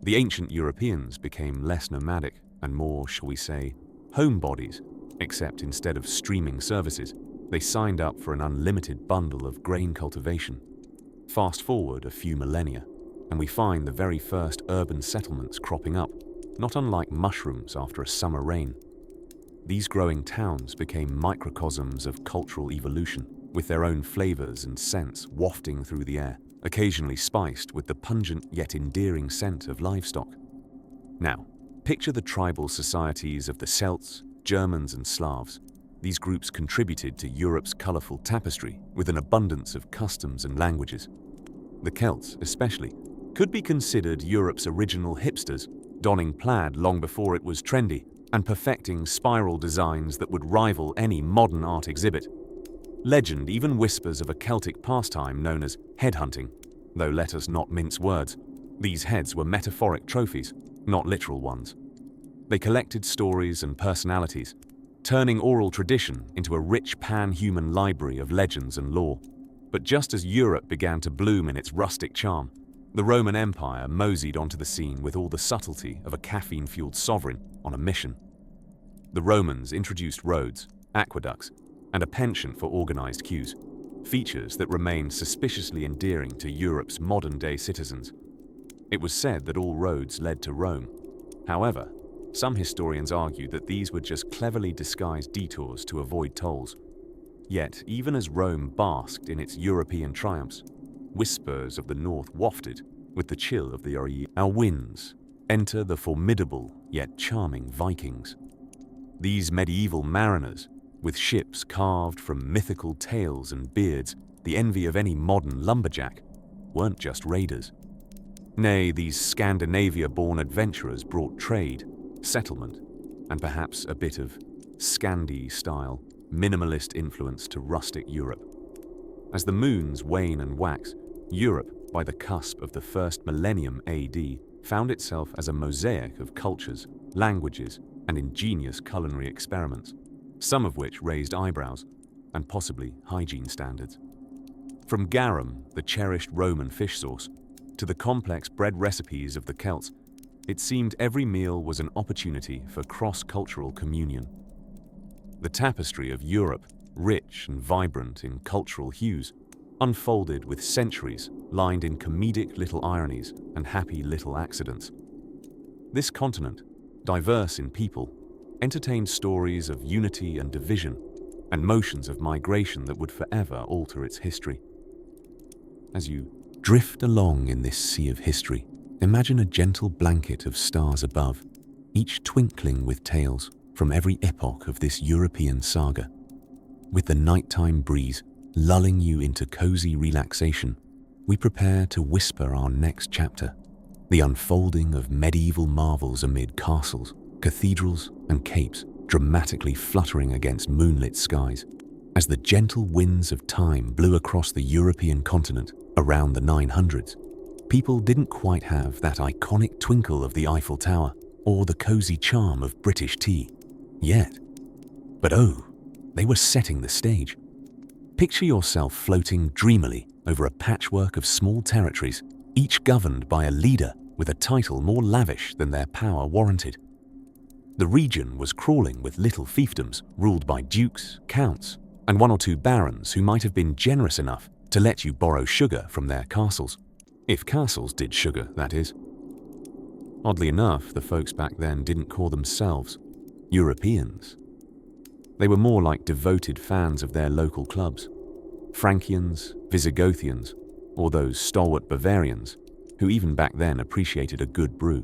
The ancient Europeans became less nomadic and more, shall we say, homebodies, except instead of streaming services, they signed up for an unlimited bundle of grain cultivation. Fast forward a few millennia, and we find the very first urban settlements cropping up, not unlike mushrooms after a summer rain. These growing towns became microcosms of cultural evolution, with their own flavors and scents wafting through the air, occasionally spiced with the pungent yet endearing scent of livestock. Now, picture the tribal societies of the Celts, Germans, and Slavs. These groups contributed to Europe's colorful tapestry with an abundance of customs and languages. The Celts, especially, could be considered Europe's original hipsters, donning plaid long before it was trendy and perfecting spiral designs that would rival any modern art exhibit. Legend even whispers of a Celtic pastime known as headhunting, though let us not mince words. These heads were metaphoric trophies, not literal ones. They collected stories and personalities, turning oral tradition into a rich pan-human library of legends and lore. But just as Europe began to bloom in its rustic charm, the Roman Empire moseyed onto the scene with all the subtlety of a caffeine-fueled sovereign on a mission. The Romans introduced roads, aqueducts, and a penchant for organized queues, features that remain suspiciously endearing to Europe's modern-day citizens. It was said that all roads led to Rome. However, some historians argue that these were just cleverly disguised detours to avoid tolls. Yet, even as Rome basked in its European triumphs, whispers of the north wafted with the chill of the Orient. Our winds enter the formidable yet charming Vikings. These medieval mariners, with ships carved from mythical tales and beards, the envy of any modern lumberjack, weren't just raiders. Nay, these Scandinavia-born adventurers brought trade, settlement, and perhaps a bit of Scandi-style, minimalist influence to rustic Europe. As the moons wane and wax, Europe, by the cusp of the first millennium AD, found itself as a mosaic of cultures, languages, and ingenious culinary experiments, some of which raised eyebrows and possibly hygiene standards. From garum, the cherished Roman fish sauce, to the complex bread recipes of the Celts, it seemed every meal was an opportunity for cross-cultural communion. The tapestry of Europe, rich and vibrant in cultural hues, unfolded with centuries lined in comedic little ironies and happy little accidents. This continent, diverse in people, entertained stories of unity and division, and motions of migration that would forever alter its history. As you drift along in this sea of history, imagine a gentle blanket of stars above, each twinkling with tales from every epoch of this European saga. With the nighttime breeze lulling you into cozy relaxation, we prepare to whisper our next chapter, the unfolding of medieval marvels amid castles, cathedrals, and capes dramatically fluttering against moonlit skies. As the gentle winds of time blew across the European continent around the 900s, people didn't quite have that iconic twinkle of the Eiffel Tower or the cozy charm of British tea yet. But oh, they were setting the stage. Picture yourself floating dreamily over a patchwork of small territories, each governed by a leader with a title more lavish than their power warranted. The region was crawling with little fiefdoms ruled by dukes, counts, and one or two barons who might have been generous enough to let you borrow sugar from their castles. If castles did sugar, that is. Oddly enough, the folks back then didn't call themselves Europeans. They were more like devoted fans of their local clubs. Frankians, Visigothians, or those stalwart Bavarians, who even back then appreciated a good brew.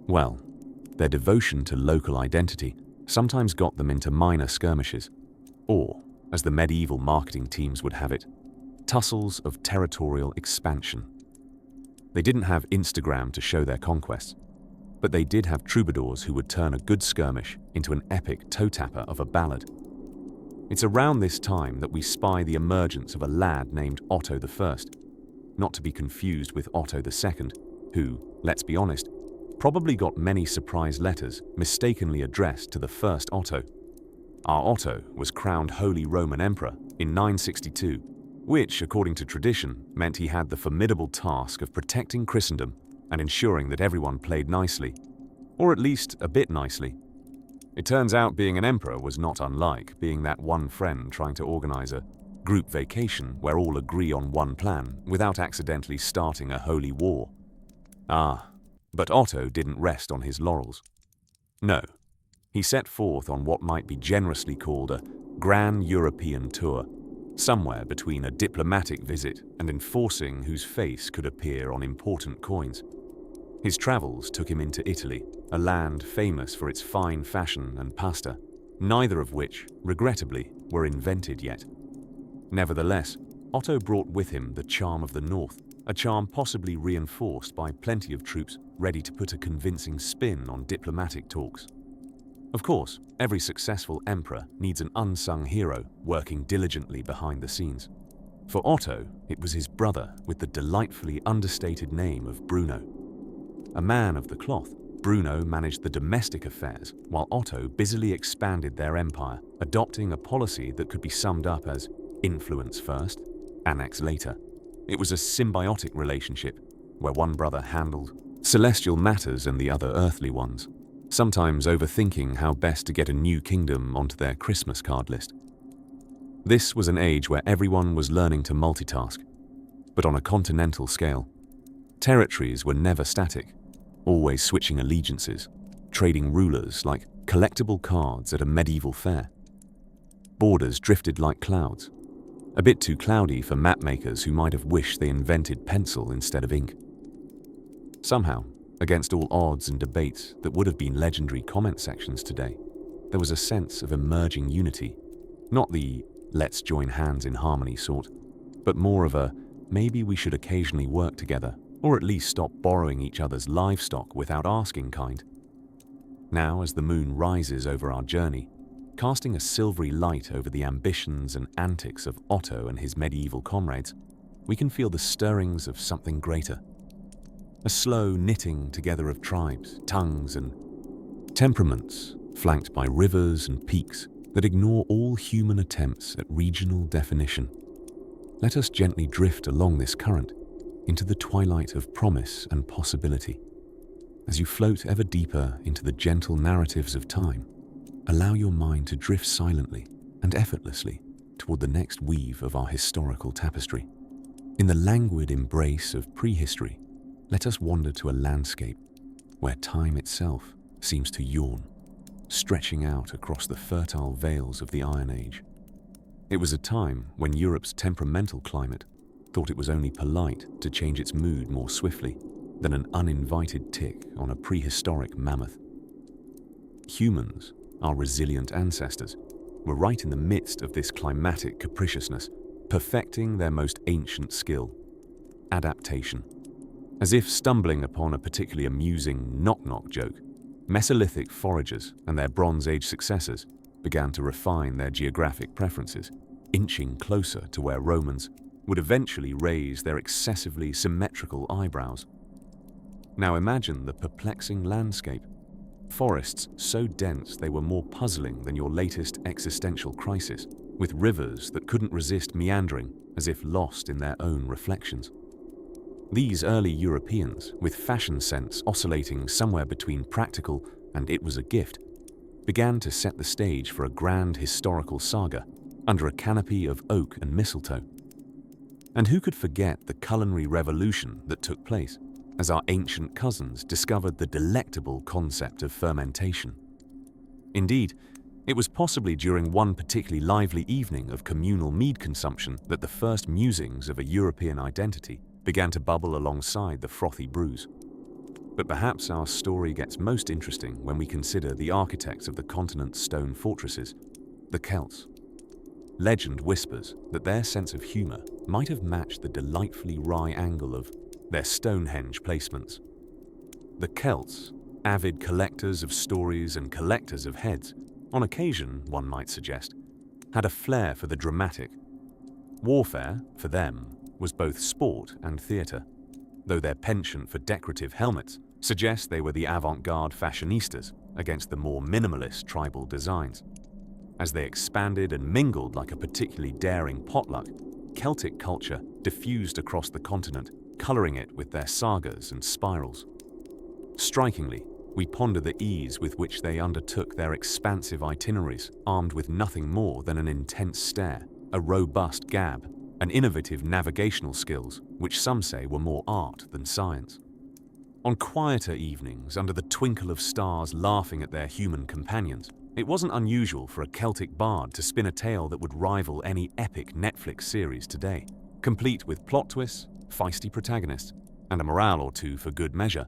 Well, their devotion to local identity sometimes got them into minor skirmishes, or, as the medieval marketing teams would have it, tussles of territorial expansion. They didn't have Instagram to show their conquests, but they did have troubadours who would turn a good skirmish into an epic toe-tapper of a ballad. It's around this time that we spy the emergence of a lad named Otto I, not to be confused with Otto II, who, let's be honest, probably got many surprise letters mistakenly addressed to the first Otto. Our Otto was crowned Holy Roman Emperor in 962, which, according to tradition, meant he had the formidable task of protecting Christendom and ensuring that everyone played nicely, or at least a bit nicely. It turns out being an emperor was not unlike being that one friend trying to organize a group vacation where all agree on one plan without accidentally starting a holy war. But Otto didn't rest on his laurels. No, he set forth on what might be generously called a grand European tour, somewhere between a diplomatic visit and enforcing whose face could appear on important coins. His travels took him into Italy, a land famous for its fine fashion and pasta, neither of which, regrettably, were invented yet. Nevertheless, Otto brought with him the charm of the north, a charm possibly reinforced by plenty of troops ready to put a convincing spin on diplomatic talks. Of course, every successful emperor needs an unsung hero working diligently behind the scenes. For Otto, it was his brother with the delightfully understated name of Bruno. A man of the cloth, Bruno managed the domestic affairs while Otto busily expanded their empire, adopting a policy that could be summed up as influence first, annex later. It was a symbiotic relationship where one brother handled celestial matters and the other earthly ones, sometimes overthinking how best to get a new kingdom onto their Christmas card list. This was an age where everyone was learning to multitask, but on a continental scale. Territories were never static, always switching allegiances, trading rulers like collectible cards at a medieval fair. Borders drifted like clouds, a bit too cloudy for mapmakers who might have wished they invented pencil instead of ink. Somehow, against all odds and debates that would have been legendary comment sections today, there was a sense of emerging unity, not the let's join hands in harmony sort, but more of a maybe we should occasionally work together, or at least stop borrowing each other's livestock without asking kind. Now, as the moon rises over our journey, casting a silvery light over the ambitions and antics of Otto and his medieval comrades, we can feel the stirrings of something greater. A slow knitting together of tribes, tongues, and temperaments, flanked by rivers and peaks that ignore all human attempts at regional definition. Let us gently drift along this current into the twilight of promise and possibility. As you float ever deeper into the gentle narratives of time, allow your mind to drift silently and effortlessly toward the next weave of our historical tapestry. In the languid embrace of prehistory, let us wander to a landscape where time itself seems to yawn, stretching out across the fertile vales of the Iron Age. It was a time when Europe's temperamental climate thought it was only polite to change its mood more swiftly than an uninvited tick on a prehistoric mammoth. Humans, our resilient ancestors, were right in the midst of this climatic capriciousness, perfecting their most ancient skill, adaptation. As if stumbling upon a particularly amusing knock-knock joke, Mesolithic foragers and their Bronze Age successors began to refine their geographic preferences, inching closer to where Romans would eventually raise their excessively symmetrical eyebrows. Now imagine the perplexing landscape. Forests so dense they were more puzzling than your latest existential crisis, with rivers that couldn't resist meandering as if lost in their own reflections. These early Europeans, with fashion sense oscillating somewhere between practical and it was a gift, began to set the stage for a grand historical saga under a canopy of oak and mistletoe. And who could forget the culinary revolution that took place as our ancient cousins discovered the delectable concept of fermentation? Indeed, it was possibly during one particularly lively evening of communal mead consumption that the first musings of a European identity began to bubble alongside the frothy brews. But perhaps our story gets most interesting when we consider the architects of the continent's stone fortresses, the Celts. Legend whispers that their sense of humor might have matched the delightfully wry angle of their Stonehenge placements. The Celts, avid collectors of stories and collectors of heads, on occasion, one might suggest, had a flair for the dramatic. Warfare, for them, was both sport and theatre, though their penchant for decorative helmets suggests they were the avant-garde fashionistas against the more minimalist tribal designs. As they expanded and mingled like a particularly daring potluck, Celtic culture diffused across the continent, colouring it with their sagas and spirals. Strikingly, we ponder the ease with which they undertook their expansive itineraries, armed with nothing more than an intense stare, a robust gab, and innovative navigational skills, which some say were more art than science. On quieter evenings, under the twinkle of stars laughing at their human companions, it wasn't unusual for a Celtic bard to spin a tale that would rival any epic Netflix series today, complete with plot twists, feisty protagonists, and a morale or two for good measure.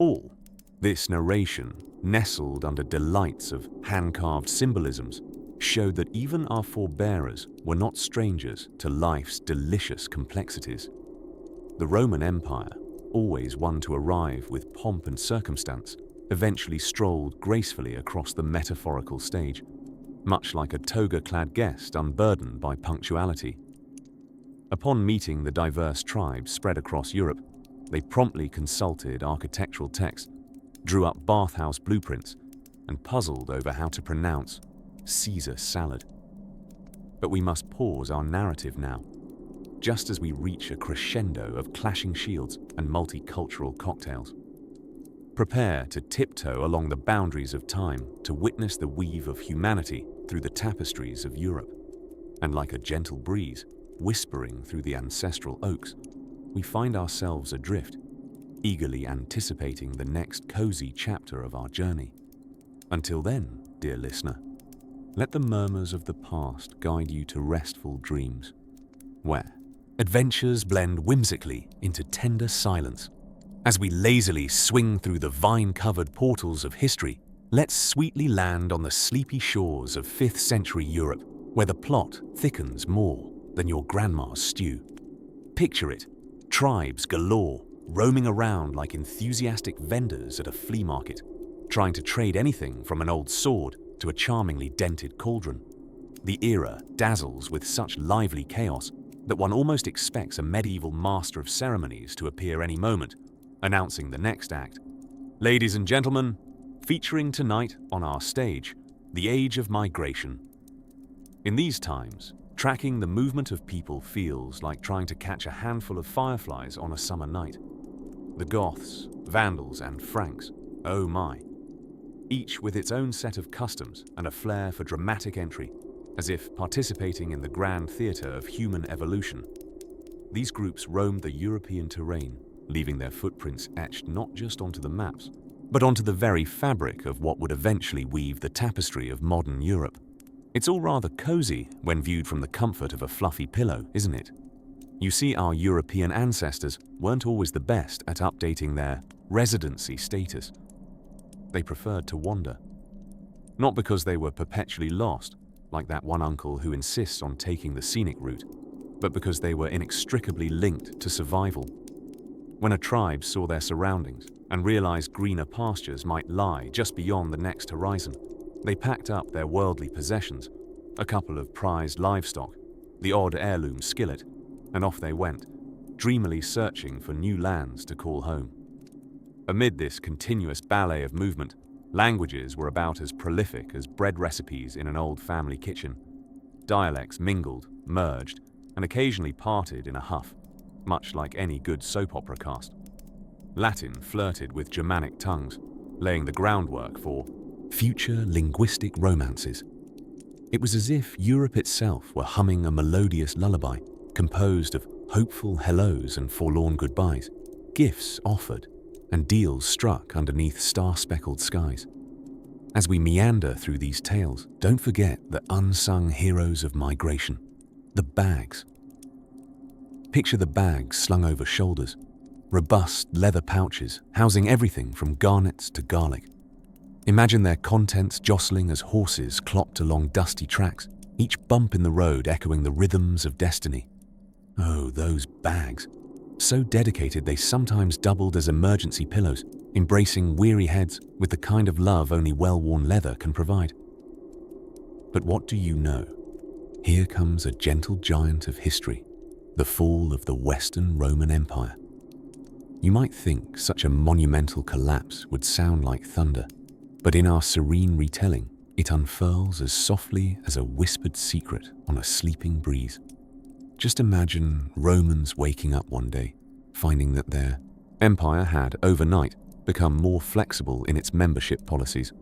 All this narration, nestled under delights of hand-carved symbolisms, showed that even our forebearers were not strangers to life's delicious complexities. The Roman Empire, always one to arrive with pomp and circumstance, eventually strolled gracefully across the metaphorical stage, much like a toga-clad guest unburdened by punctuality. Upon meeting the diverse tribes spread across Europe, they promptly consulted architectural texts, drew up bathhouse blueprints, and puzzled over how to pronounce Caesar salad. But we must pause our narrative now, just as we reach a crescendo of clashing shields and multicultural cocktails. Prepare to tiptoe along the boundaries of time to witness the weave of humanity through the tapestries of Europe. And like a gentle breeze, whispering through the ancestral oaks, we find ourselves adrift, eagerly anticipating the next cozy chapter of our journey. Until then, dear listener, let the murmurs of the past guide you to restful dreams, where adventures blend whimsically into tender silence. As we lazily swing through the vine-covered portals of history, let's sweetly land on the sleepy shores of 5th century Europe, where the plot thickens more than your grandma's stew. Picture it, tribes galore, roaming around like enthusiastic vendors at a flea market, trying to trade anything from an old sword to a charmingly dented cauldron. The era dazzles with such lively chaos that one almost expects a medieval master of ceremonies to appear any moment, announcing the next act. Ladies and gentlemen, featuring tonight on our stage, the Age of Migration. In these times, tracking the movement of people feels like trying to catch a handful of fireflies on a summer night. The Goths, Vandals, and Franks, oh my. Each with its own set of customs and a flair for dramatic entry, as if participating in the grand theatre of human evolution. These groups roamed the European terrain, leaving their footprints etched not just onto the maps, but onto the very fabric of what would eventually weave the tapestry of modern Europe. It's all rather cozy when viewed from the comfort of a fluffy pillow, isn't it? You see, our European ancestors weren't always the best at updating their residency status. They preferred to wander. Not because they were perpetually lost, like that one uncle who insists on taking the scenic route, but because they were inextricably linked to survival. When a tribe saw their surroundings and realized greener pastures might lie just beyond the next horizon, they packed up their worldly possessions, a couple of prized livestock, the odd heirloom skillet, and off they went, dreamily searching for new lands to call home. Amid this continuous ballet of movement, languages were about as prolific as bread recipes in an old family kitchen. Dialects mingled, merged, and occasionally parted in a huff, much like any good soap opera cast. Latin flirted with Germanic tongues, laying the groundwork for future linguistic romances. It was as if Europe itself were humming a melodious lullaby, composed of hopeful hellos and forlorn goodbyes, gifts offered, and deals struck underneath star-speckled skies. As we meander through these tales, don't forget the unsung heroes of migration, the bags. Picture the bags slung over shoulders, robust leather pouches housing everything from garnets to garlic. Imagine their contents jostling as horses clopped along dusty tracks, each bump in the road echoing the rhythms of destiny. Oh, those bags. So dedicated they sometimes doubled as emergency pillows, embracing weary heads with the kind of love only well-worn leather can provide. But what do you know? Here comes a gentle giant of history, the fall of the Western Roman Empire. You might think such a monumental collapse would sound like thunder, but in our serene retelling, it unfurls as softly as a whispered secret on a sleeping breeze. Just imagine Romans waking up one day, finding that their empire had, overnight, become more flexible in its membership policies.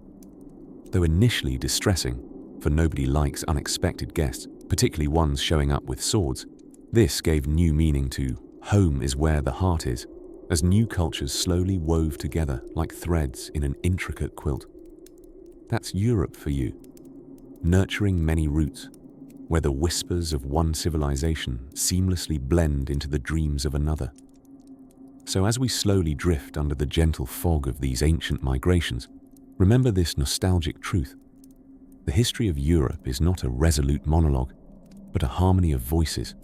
Though initially distressing, for nobody likes unexpected guests, particularly ones showing up with swords, this gave new meaning to home is where the heart is, as new cultures slowly wove together like threads in an intricate quilt. That's Europe for you, nurturing many roots, where the whispers of one civilization seamlessly blend into the dreams of another. So as we slowly drift under the gentle fog of these ancient migrations, remember this nostalgic truth. The history of Europe is not a resolute monologue, but a harmony of voices,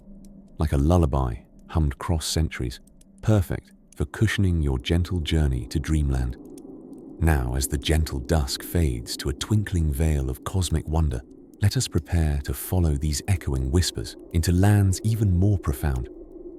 like a lullaby hummed across centuries, perfect for cushioning your gentle journey to dreamland. Now, as the gentle dusk fades to a twinkling veil of cosmic wonder, let us prepare to follow these echoing whispers into lands even more profound,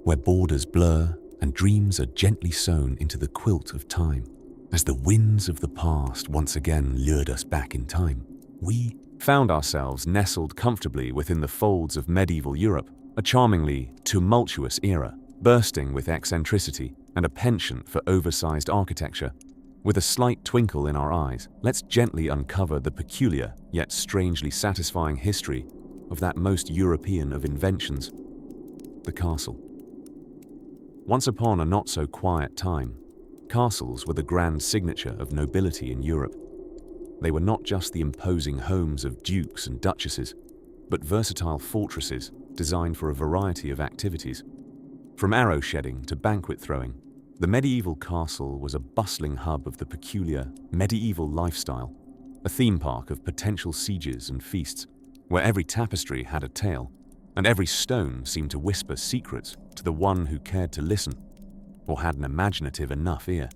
where borders blur and dreams are gently sewn into the quilt of time. As the winds of the past once again lured us back in time, we found ourselves nestled comfortably within the folds of medieval Europe, a charmingly tumultuous era, bursting with eccentricity and a penchant for oversized architecture. With a slight twinkle in our eyes, let's gently uncover the peculiar yet strangely satisfying history of that most European of inventions, the castle. Once upon a not-so-quiet time, castles were the grand signature of nobility in Europe. They were not just the imposing homes of dukes and duchesses, but versatile fortresses designed for a variety of activities. From arrow shedding to banquet throwing, the medieval castle was a bustling hub of the peculiar medieval lifestyle, a theme park of potential sieges and feasts, where every tapestry had a tale, and every stone seemed to whisper secrets to the one who cared to listen, or had an imaginative enough ear.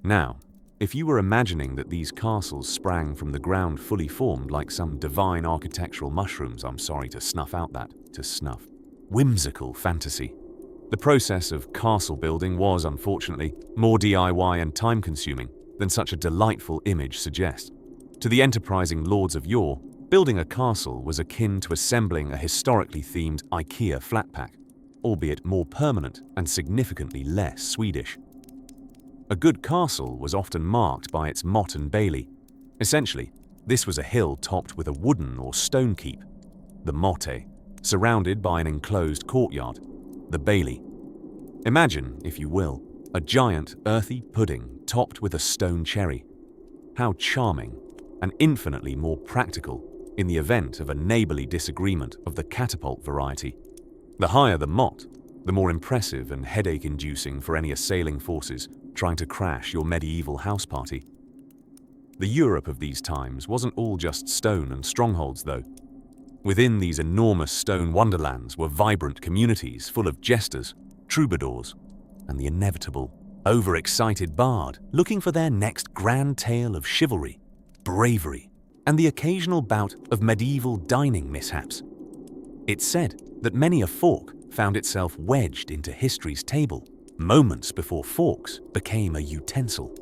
Now, if you were imagining that these castles sprang from the ground fully formed like some divine architectural mushrooms, I'm sorry to snuff out that, whimsical fantasy. The process of castle building was, unfortunately, more DIY and time-consuming than such a delightful image suggests. To the enterprising lords of yore, building a castle was akin to assembling a historically themed IKEA flat pack, albeit more permanent and significantly less Swedish. A good castle was often marked by its motte and bailey. Essentially, this was a hill topped with a wooden or stone keep, the motte, surrounded by an enclosed courtyard, the bailey. Imagine, if you will, a giant earthy pudding topped with a stone cherry. How charming, and infinitely more practical in the event of a neighborly disagreement of the catapult variety. The higher the motte, the more impressive and headache-inducing for any assailing forces trying to crash your medieval house party. The Europe of these times wasn't all just stone and strongholds, though. Within these enormous stone wonderlands were vibrant communities full of jesters, troubadours, and the inevitable, overexcited bard looking for their next grand tale of chivalry, bravery, and the occasional bout of medieval dining mishaps. It's said that many a fork found itself wedged into history's table moments before forks became a utensil.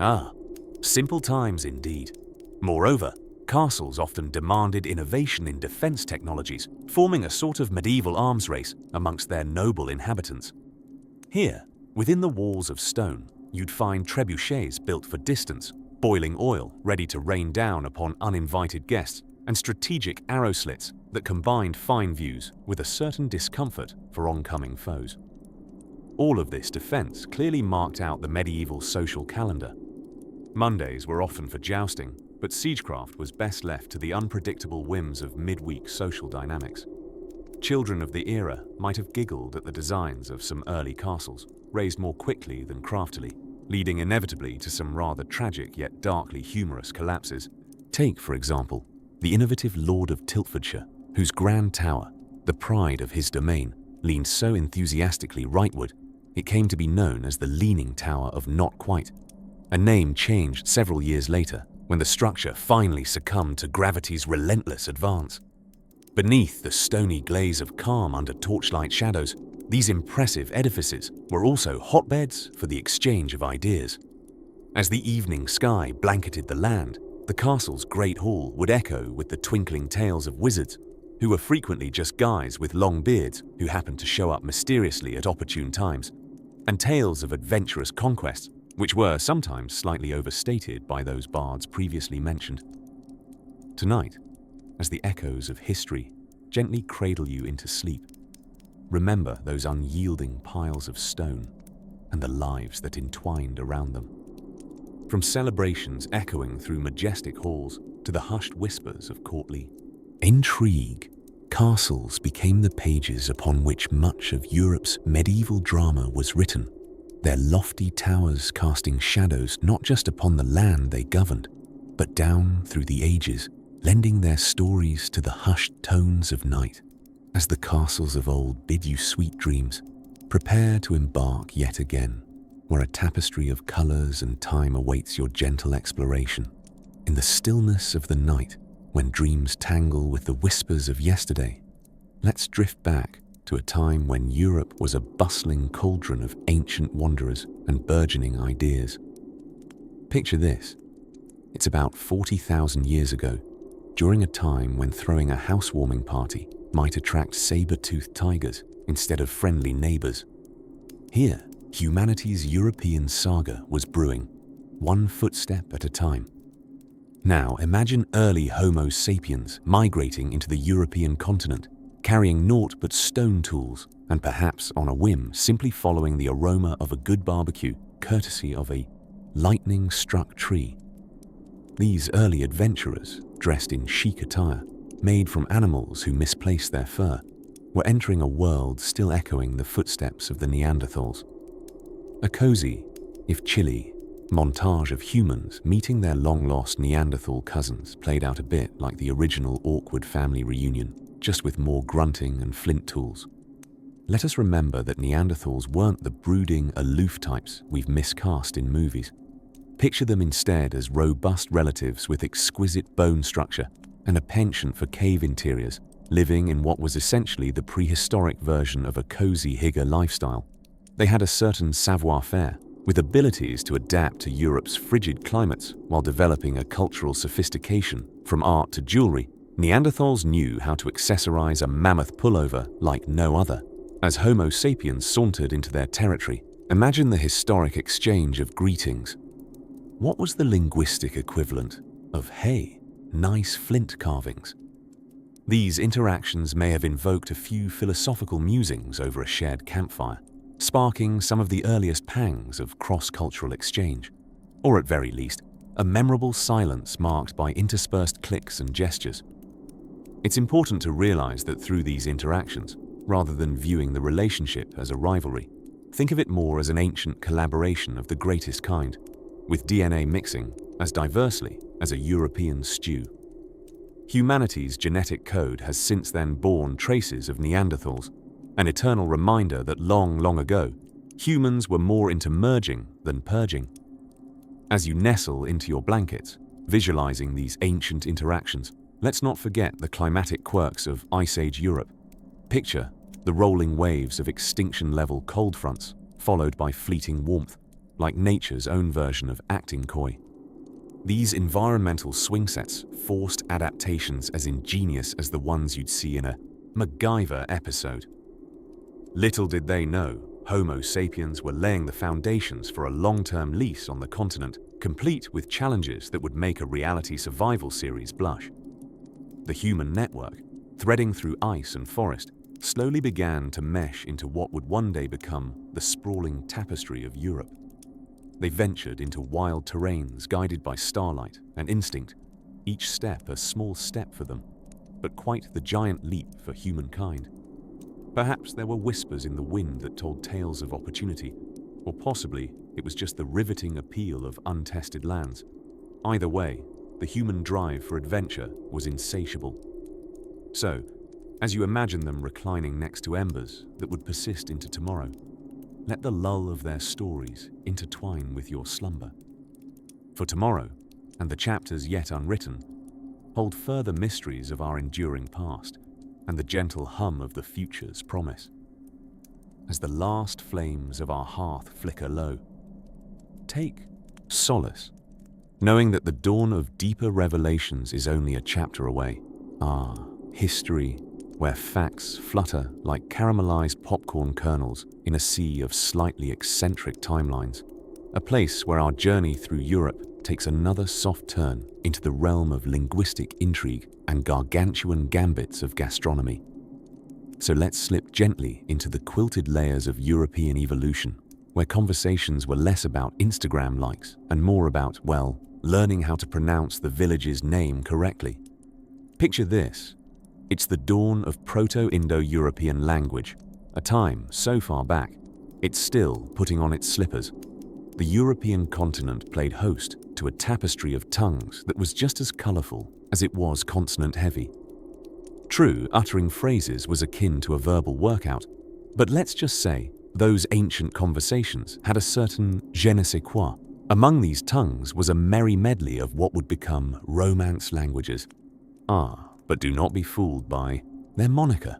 Ah, simple times indeed. Moreover, castles often demanded innovation in defense technologies, forming a sort of medieval arms race amongst their noble inhabitants. Here, within the walls of stone, you'd find trebuchets built for distance, boiling oil ready to rain down upon uninvited guests, and strategic arrow slits that combined fine views with a certain discomfort for oncoming foes. All of this defense clearly marked out the medieval social calendar. Mondays were often for jousting, but siegecraft was best left to the unpredictable whims of midweek social dynamics. Children of the era might have giggled at the designs of some early castles, raised more quickly than craftily, leading inevitably to some rather tragic yet darkly humorous collapses. Take, for example, the innovative Lord of Tilfordshire, whose grand tower, the pride of his domain, leaned so enthusiastically rightward, it came to be known as the Leaning Tower of Not Quite, a name changed several years later when the structure finally succumbed to gravity's relentless advance. Beneath the stony glaze of calm under torchlight shadows, these impressive edifices were also hotbeds for the exchange of ideas. As the evening sky blanketed the land, the castle's great hall would echo with the twinkling tales of wizards, who were frequently just guys with long beards who happened to show up mysteriously at opportune times, and tales of adventurous conquests, which were sometimes slightly overstated by those bards previously mentioned. Tonight, as the echoes of history gently cradle you into sleep, remember those unyielding piles of stone and the lives that entwined around them. From celebrations echoing through majestic halls to the hushed whispers of courtly intrigue, castles became the pages upon which much of Europe's medieval drama was written, their lofty towers casting shadows not just upon the land they governed, but down through the ages, lending their stories to the hushed tones of night. As the castles of old bid you sweet dreams, prepare to embark yet again, where a tapestry of colors and time awaits your gentle exploration. In the stillness of the night, when dreams tangle with the whispers of yesterday, let's drift back to a time when Europe was a bustling cauldron of ancient wanderers and burgeoning ideas. Picture this. It's about 40,000 years ago, during a time when throwing a housewarming party might attract saber-toothed tigers instead of friendly neighbors. Here, humanity's European saga was brewing, one footstep at a time. Now imagine early Homo sapiens migrating into the European continent, carrying naught but stone tools, and perhaps on a whim simply following the aroma of a good barbecue, courtesy of a lightning-struck tree. These early adventurers, dressed in chic attire, made from animals who misplaced their fur, were entering a world still echoing the footsteps of the Neanderthals. A cozy, if chilly, montage of humans meeting their long-lost Neanderthal cousins played out a bit like the original awkward family reunion, just with more grunting and flint tools. Let us remember that Neanderthals weren't the brooding, aloof types we've miscast in movies. Picture them instead as robust relatives with exquisite bone structure and a penchant for cave interiors, living in what was essentially the prehistoric version of a cozy hygge lifestyle. They had a certain savoir-faire, with abilities to adapt to Europe's frigid climates while developing a cultural sophistication from art to jewelry. Neanderthals knew how to accessorize a mammoth pullover like no other. As Homo sapiens sauntered into their territory, imagine the historic exchange of greetings. What was the linguistic equivalent of, "Hey, nice flint carvings"? These interactions may have invoked a few philosophical musings over a shared campfire, sparking some of the earliest pangs of cross-cultural exchange, or at very least, a memorable silence marked by interspersed clicks and gestures. It's important to realize that through these interactions, rather than viewing the relationship as a rivalry, think of it more as an ancient collaboration of the greatest kind, with DNA mixing as diversely as a European stew. Humanity's genetic code has since then borne traces of Neanderthals, an eternal reminder that long, long ago, humans were more into merging than purging. As you nestle into your blankets, visualizing these ancient interactions, let's not forget the climatic quirks of Ice Age Europe. Picture the rolling waves of extinction-level cold fronts, followed by fleeting warmth, like nature's own version of acting coy. These environmental swing sets forced adaptations as ingenious as the ones you'd see in a MacGyver episode. Little did they know, Homo sapiens were laying the foundations for a long-term lease on the continent, complete with challenges that would make a reality survival series blush. The human network, threading through ice and forest, slowly began to mesh into what would one day become the sprawling tapestry of Europe. They ventured into wild terrains guided by starlight and instinct, each step a small step for them, but quite the giant leap for humankind. Perhaps there were whispers in the wind that told tales of opportunity, or possibly it was just the riveting appeal of untested lands. Either way, the human drive for adventure was insatiable. So, as you imagine them reclining next to embers that would persist into tomorrow, let the lull of their stories intertwine with your slumber. For tomorrow, and the chapters yet unwritten, hold further mysteries of our enduring past and the gentle hum of the future's promise. As the last flames of our hearth flicker low, take solace, knowing that the dawn of deeper revelations is only a chapter away. History, where facts flutter like caramelized popcorn kernels in a sea of slightly eccentric timelines. A place where our journey through Europe takes another soft turn into the realm of linguistic intrigue and gargantuan gambits of gastronomy. So let's slip gently into the quilted layers of European evolution, where conversations were less about Instagram likes and more about, well, learning how to pronounce the village's name correctly. Picture this. It's the dawn of Proto-Indo-European language, a time so far back, it's still putting on its slippers. The European continent played host to a tapestry of tongues that was just as colorful as it was consonant-heavy. True, uttering phrases was akin to a verbal workout, but let's just say those ancient conversations had a certain je ne sais quoi. Among these tongues was a merry medley of what would become Romance languages. But do not be fooled by their moniker.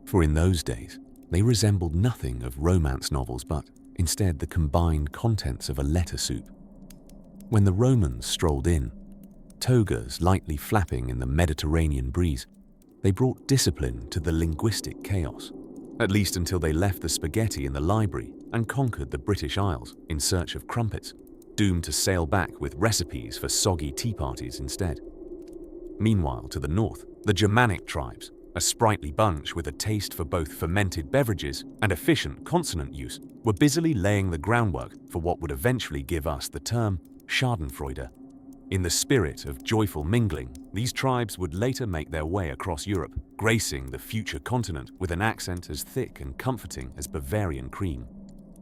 For in those days, they resembled nothing of Romance novels, but instead the combined contents of a letter soup. When the Romans strolled in, togas lightly flapping in the Mediterranean breeze, they brought discipline to the linguistic chaos, at least until they left the spaghetti in the library and conquered the British Isles in search of crumpets, doomed to sail back with recipes for soggy tea parties instead. Meanwhile, to the north, the Germanic tribes, a sprightly bunch with a taste for both fermented beverages and efficient consonant use, were busily laying the groundwork for what would eventually give us the term Schadenfreude. In the spirit of joyful mingling, these tribes would later make their way across Europe, gracing the future continent with an accent as thick and comforting as Bavarian cream.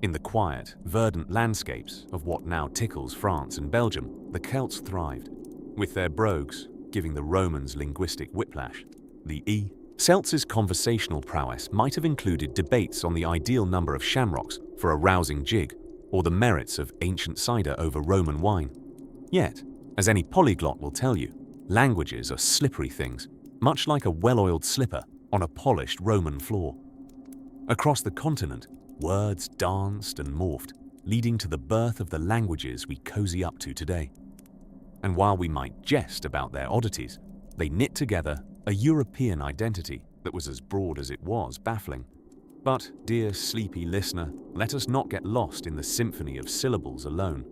In the quiet, verdant landscapes of what now tickles France and Belgium, the Celts thrived, with their brogues giving the Romans linguistic whiplash. The Celts' conversational prowess might have included debates on the ideal number of shamrocks for a rousing jig, or the merits of ancient cider over Roman wine. Yet, as any polyglot will tell you, languages are slippery things, much like a well-oiled slipper on a polished Roman floor. Across the continent, words danced and morphed, leading to the birth of the languages we cozy up to today. And while we might jest about their oddities, they knit together a European identity that was as broad as it was baffling. But, dear sleepy listener, let us not get lost in the symphony of syllables alone.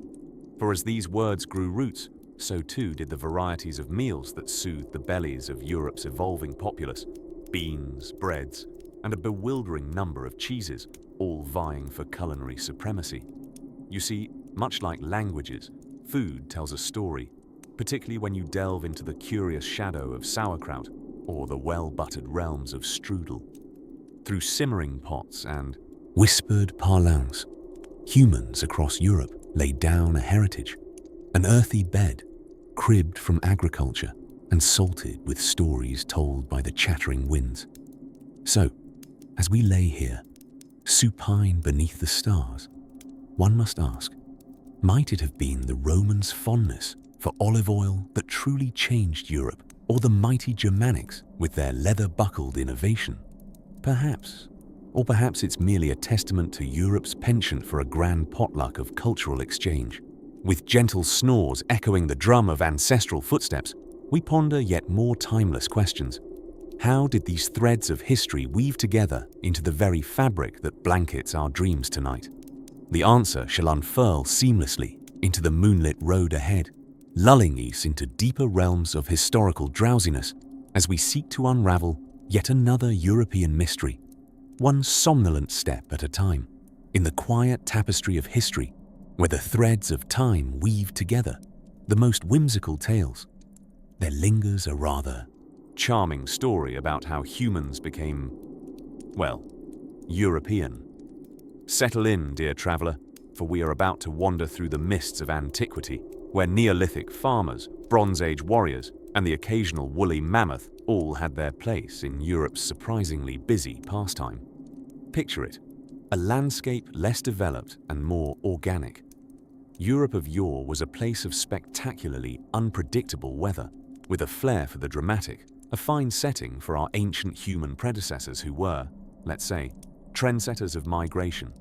For as these words grew roots, so too did the varieties of meals that soothed the bellies of Europe's evolving populace. Beans, breads, and a bewildering number of cheeses, all vying for culinary supremacy. You see, much like languages, food tells a story, particularly when you delve into the curious shadow of sauerkraut or the well-buttered realms of strudel. Through simmering pots and whispered parlance, humans across Europe laid down a heritage, an earthy bed, cribbed from agriculture and salted with stories told by the chattering winds. So, as we lay here, supine beneath the stars, one must ask, might it have been the Romans' fondness for olive oil that truly changed Europe, or the mighty Germanics with their leather-buckled innovation? Perhaps. Or perhaps it's merely a testament to Europe's penchant for a grand potluck of cultural exchange. With gentle snores echoing the drum of ancestral footsteps, we ponder yet more timeless questions. How did these threads of history weave together into the very fabric that blankets our dreams tonight? The answer shall unfurl seamlessly into the moonlit road ahead, lulling us into deeper realms of historical drowsiness as we seek to unravel yet another European mystery, one somnolent step at a time, in the quiet tapestry of history, where the threads of time weave together the most whimsical tales. There lingers a rather charming story about how humans became Well, European. Settle in, dear traveler, for we are about to wander through the mists of antiquity, where Neolithic farmers, Bronze Age warriors, and the occasional woolly mammoth all had their place in Europe's surprisingly busy pastime. Picture it, a landscape less developed and more organic. Europe of yore was a place of spectacularly unpredictable weather, with a flair for the dramatic, a fine setting for our ancient human predecessors who were, let's say, trendsetters of migration.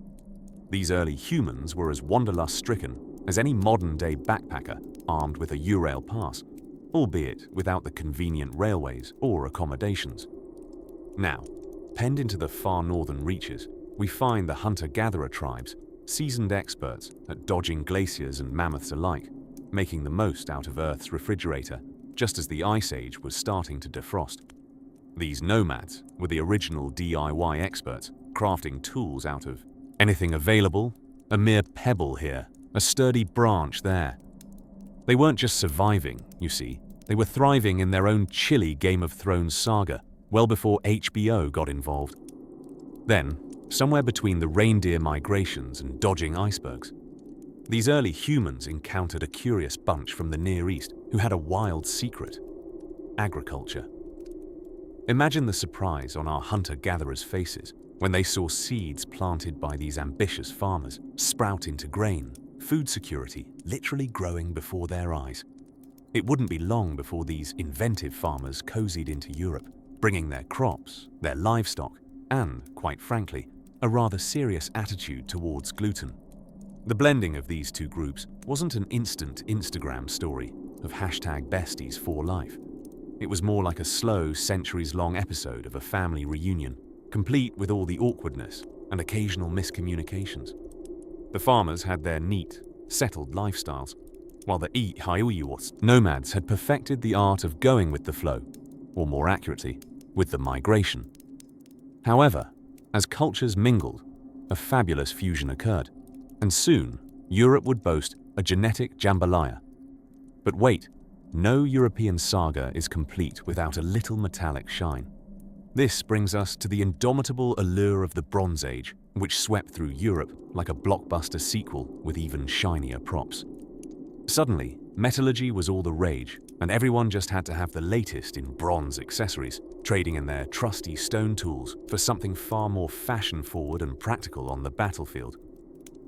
These early humans were as wanderlust-stricken as any modern-day backpacker armed with a Eurail pass, albeit without the convenient railways or accommodations. Now, penned into the far northern reaches, we find the hunter-gatherer tribes, seasoned experts at dodging glaciers and mammoths alike, making the most out of Earth's refrigerator, just as the Ice Age was starting to defrost. These nomads were the original DIY experts, crafting tools out of anything available, a mere pebble here, a sturdy branch there. They weren't just surviving, you see, they were thriving in their own chilly Game of Thrones saga, well before HBO got involved. Then, somewhere between the reindeer migrations and dodging icebergs, these early humans encountered a curious bunch from the Near East who had a wild secret: agriculture. Imagine the surprise on our hunter-gatherers' faces when they saw seeds planted by these ambitious farmers sprout into grain, food security literally growing before their eyes. It wouldn't be long before these inventive farmers cozied into Europe, bringing their crops, their livestock, and, quite frankly, a rather serious attitude towards gluten. The blending of these two groups wasn't an instant Instagram story of #besties for life. It was more like a slow, centuries-long episode of a family reunion, complete with all the awkwardness and occasional miscommunications. The farmers had their neat, settled lifestyles, while the nomads had perfected the art of going with the flow, or more accurately, with the migration. However, as cultures mingled, a fabulous fusion occurred, and soon Europe would boast a genetic jambalaya. But wait, no European saga is complete without a little metallic shine. This brings us to the indomitable allure of the Bronze Age, which swept through Europe like a blockbuster sequel with even shinier props. Suddenly, metallurgy was all the rage, and everyone just had to have the latest in bronze accessories, trading in their trusty stone tools for something far more fashion-forward and practical on the battlefield.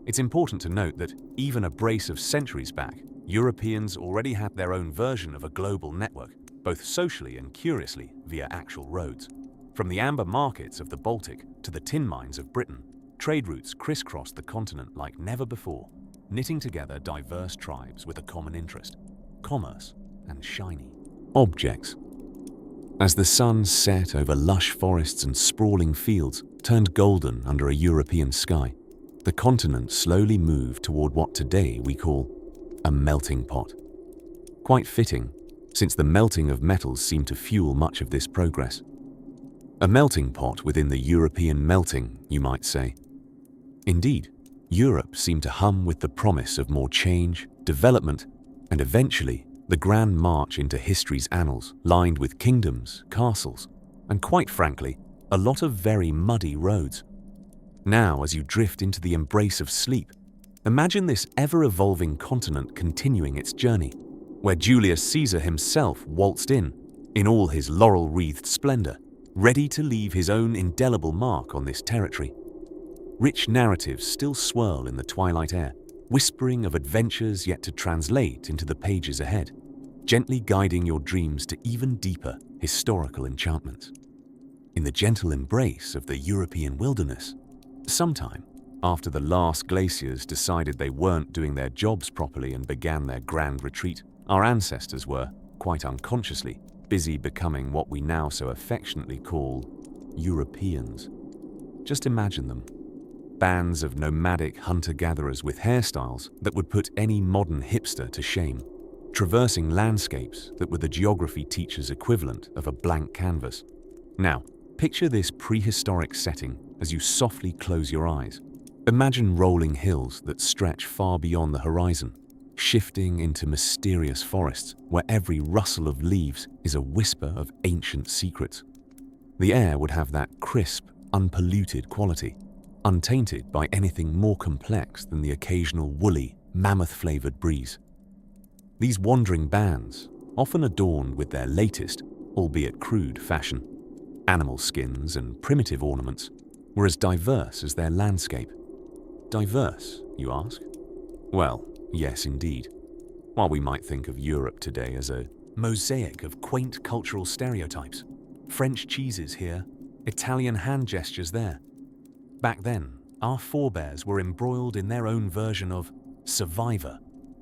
It's important to note that even a brace of centuries back, Europeans already had their own version of a global network, both socially and curiously via actual roads. From the amber markets of the Baltic to the tin mines of Britain, trade routes crisscrossed the continent like never before, knitting together diverse tribes with a common interest: commerce and shiny objects. As the sun set over lush forests and sprawling fields turned golden under a European sky, the continent slowly moved toward what today we call a melting pot. Quite fitting, since the melting of metals seemed to fuel much of this progress. A melting pot within the European melting, you might say. Indeed, Europe seemed to hum with the promise of more change, development, and eventually the grand march into history's annals, lined with kingdoms, castles, and quite frankly, a lot of very muddy roads. Now, as you drift into the embrace of sleep, imagine this ever-evolving continent continuing its journey, where Julius Caesar himself waltzed in all his laurel-wreathed splendor, ready to leave his own indelible mark on this territory. Rich narratives still swirl in the twilight air, whispering of adventures yet to translate into the pages ahead, gently guiding your dreams to even deeper historical enchantments. In the gentle embrace of the European wilderness, sometime after the last glaciers decided they weren't doing their jobs properly and began their grand retreat, our ancestors were, quite unconsciously, busy becoming what we now so affectionately call Europeans. Just imagine them. Bands of nomadic hunter-gatherers with hairstyles that would put any modern hipster to shame, traversing landscapes that were the geography teacher's equivalent of a blank canvas. Now, picture this prehistoric setting as you softly close your eyes. Imagine rolling hills that stretch far beyond the horizon, shifting into mysterious forests where every rustle of leaves is a whisper of ancient secrets. The air would have that crisp, unpolluted quality, untainted by anything more complex than the occasional woolly, mammoth-flavored breeze. These wandering bands, often adorned with their latest, albeit crude fashion, animal skins and primitive ornaments, were as diverse as their landscape. Diverse, you ask? Well, yes indeed. While we might think of Europe today as a mosaic of quaint cultural stereotypes, French cheeses here, Italian hand gestures there, back then, our forebears were embroiled in their own version of Survivor,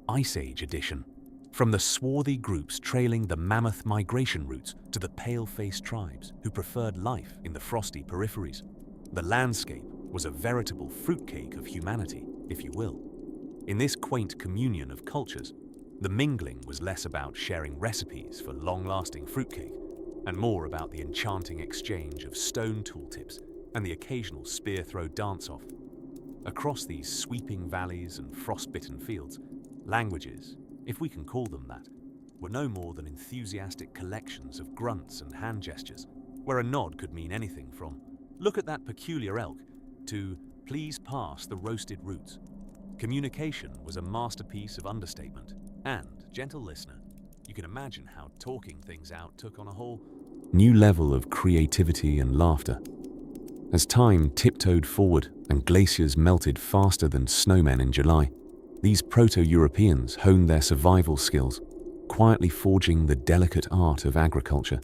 Ice Age edition. From the swarthy groups trailing the mammoth migration routes to the pale-faced tribes who preferred life in the frosty peripheries, the landscape was a veritable fruitcake of humanity, if you will. In this quaint communion of cultures, the mingling was less about sharing recipes for long-lasting fruitcake and more about the enchanting exchange of stone tooltips and the occasional spear-throw dance-off. Across these sweeping valleys and frost-bitten fields, languages, if we can call them that, were no more than enthusiastic collections of grunts and hand gestures, where a nod could mean anything from "look at that peculiar elk" to "please pass the roasted roots." Communication was a masterpiece of understatement, and, gentle listener, you can imagine how talking things out took on a whole new level of creativity and laughter. As time tiptoed forward and glaciers melted faster than snowmen in July, these proto-Europeans honed their survival skills, quietly forging the delicate art of agriculture.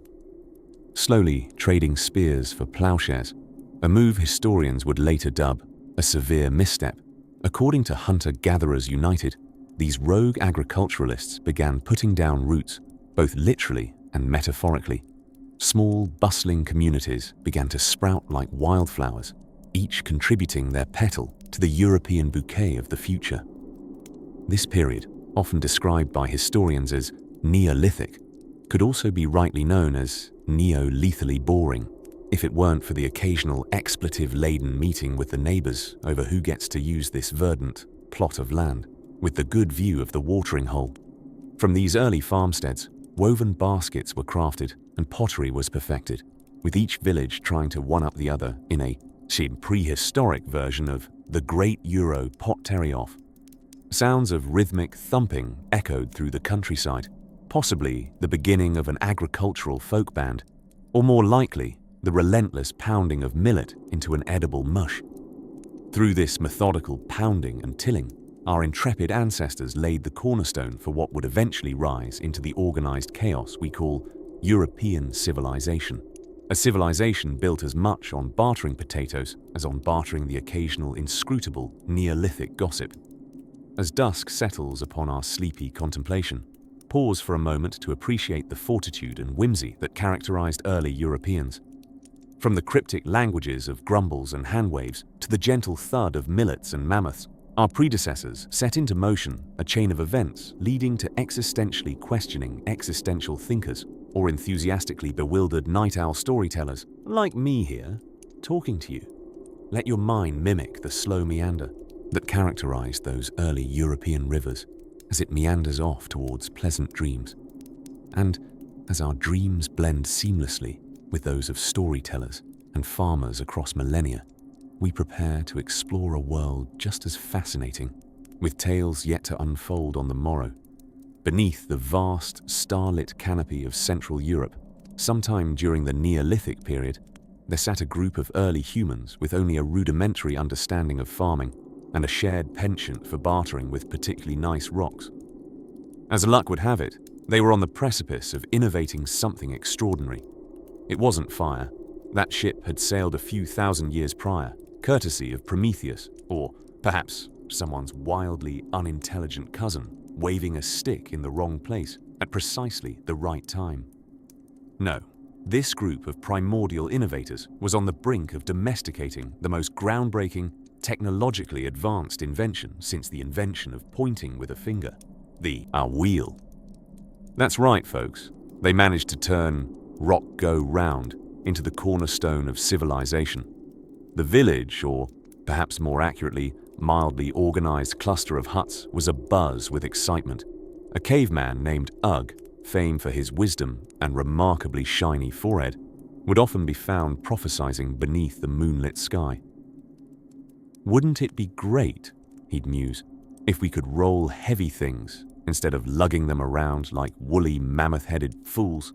Slowly trading spears for plowshares, a move historians would later dub a severe misstep. According to Hunter-Gatherers United, these rogue agriculturalists began putting down roots, both literally and metaphorically. Small, bustling communities began to sprout like wildflowers, each contributing their petal to the European bouquet of the future. This period, often described by historians as Neolithic, could also be rightly known as neo-lethally boring, if it weren't for the occasional expletive-laden meeting with the neighbors over who gets to use this verdant plot of land, with the good view of the watering hole. From these early farmsteads, woven baskets were crafted and pottery was perfected, with each village trying to one-up the other in a prehistoric version of the Great Euro Pot Terry-Off. Sounds of rhythmic thumping echoed through the countryside, possibly the beginning of an agricultural folk band, or more likely, the relentless pounding of millet into an edible mush. Through this methodical pounding and tilling, our intrepid ancestors laid the cornerstone for what would eventually rise into the organized chaos we call European civilization. A civilization built as much on bartering potatoes as on bartering the occasional inscrutable Neolithic gossip. As dusk settles upon our sleepy contemplation, pause for a moment to appreciate the fortitude and whimsy that characterized early Europeans. From the cryptic languages of grumbles and handwaves to the gentle thud of millets and mammoths, our predecessors set into motion a chain of events leading to existentially questioning existential thinkers or enthusiastically bewildered night owl storytellers, like me here, talking to you. Let your mind mimic the slow meander that characterized those early European rivers as it meanders off towards pleasant dreams. And as our dreams blend seamlessly with those of storytellers and farmers across millennia, we prepare to explore a world just as fascinating, with tales yet to unfold on the morrow. Beneath the vast, starlit canopy of Central Europe, sometime during the Neolithic period, there sat a group of early humans with only a rudimentary understanding of farming and a shared penchant for bartering with particularly nice rocks. As luck would have it, they were on the precipice of innovating something extraordinary. It wasn't fire. That ship had sailed a few thousand years prior, courtesy of Prometheus, or perhaps someone's wildly unintelligent cousin waving a stick in the wrong place at precisely the right time. No, this group of primordial innovators was on the brink of domesticating the most groundbreaking, technologically advanced invention since the invention of pointing with a finger, the wheel. That's right, folks. They managed to turn rock go round into the cornerstone of civilization. The village, or perhaps more accurately, mildly organized cluster of huts, was abuzz with excitement. A caveman named Ugg, famed for his wisdom and remarkably shiny forehead, would often be found prophesizing beneath the moonlit sky. Wouldn't it be great, he'd muse, if we could roll heavy things instead of lugging them around like woolly, mammoth-headed fools?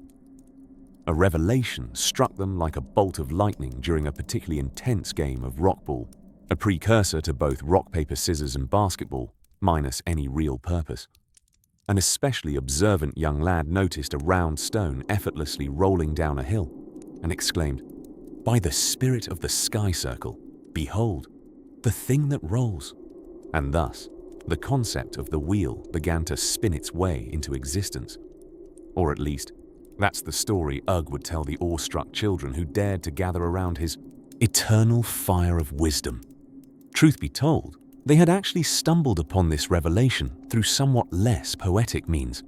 A revelation struck them like a bolt of lightning during a particularly intense game of rockball, a precursor to both rock, paper, scissors and basketball, minus any real purpose. An especially observant young lad noticed a round stone effortlessly rolling down a hill and exclaimed, "By the spirit of the sky circle, behold, the thing that rolls." And thus, the concept of the wheel began to spin its way into existence. Or at least, that's the story Ugg would tell the awestruck children who dared to gather around his eternal fire of wisdom. Truth be told, they had actually stumbled upon this revelation through somewhat less poetic means.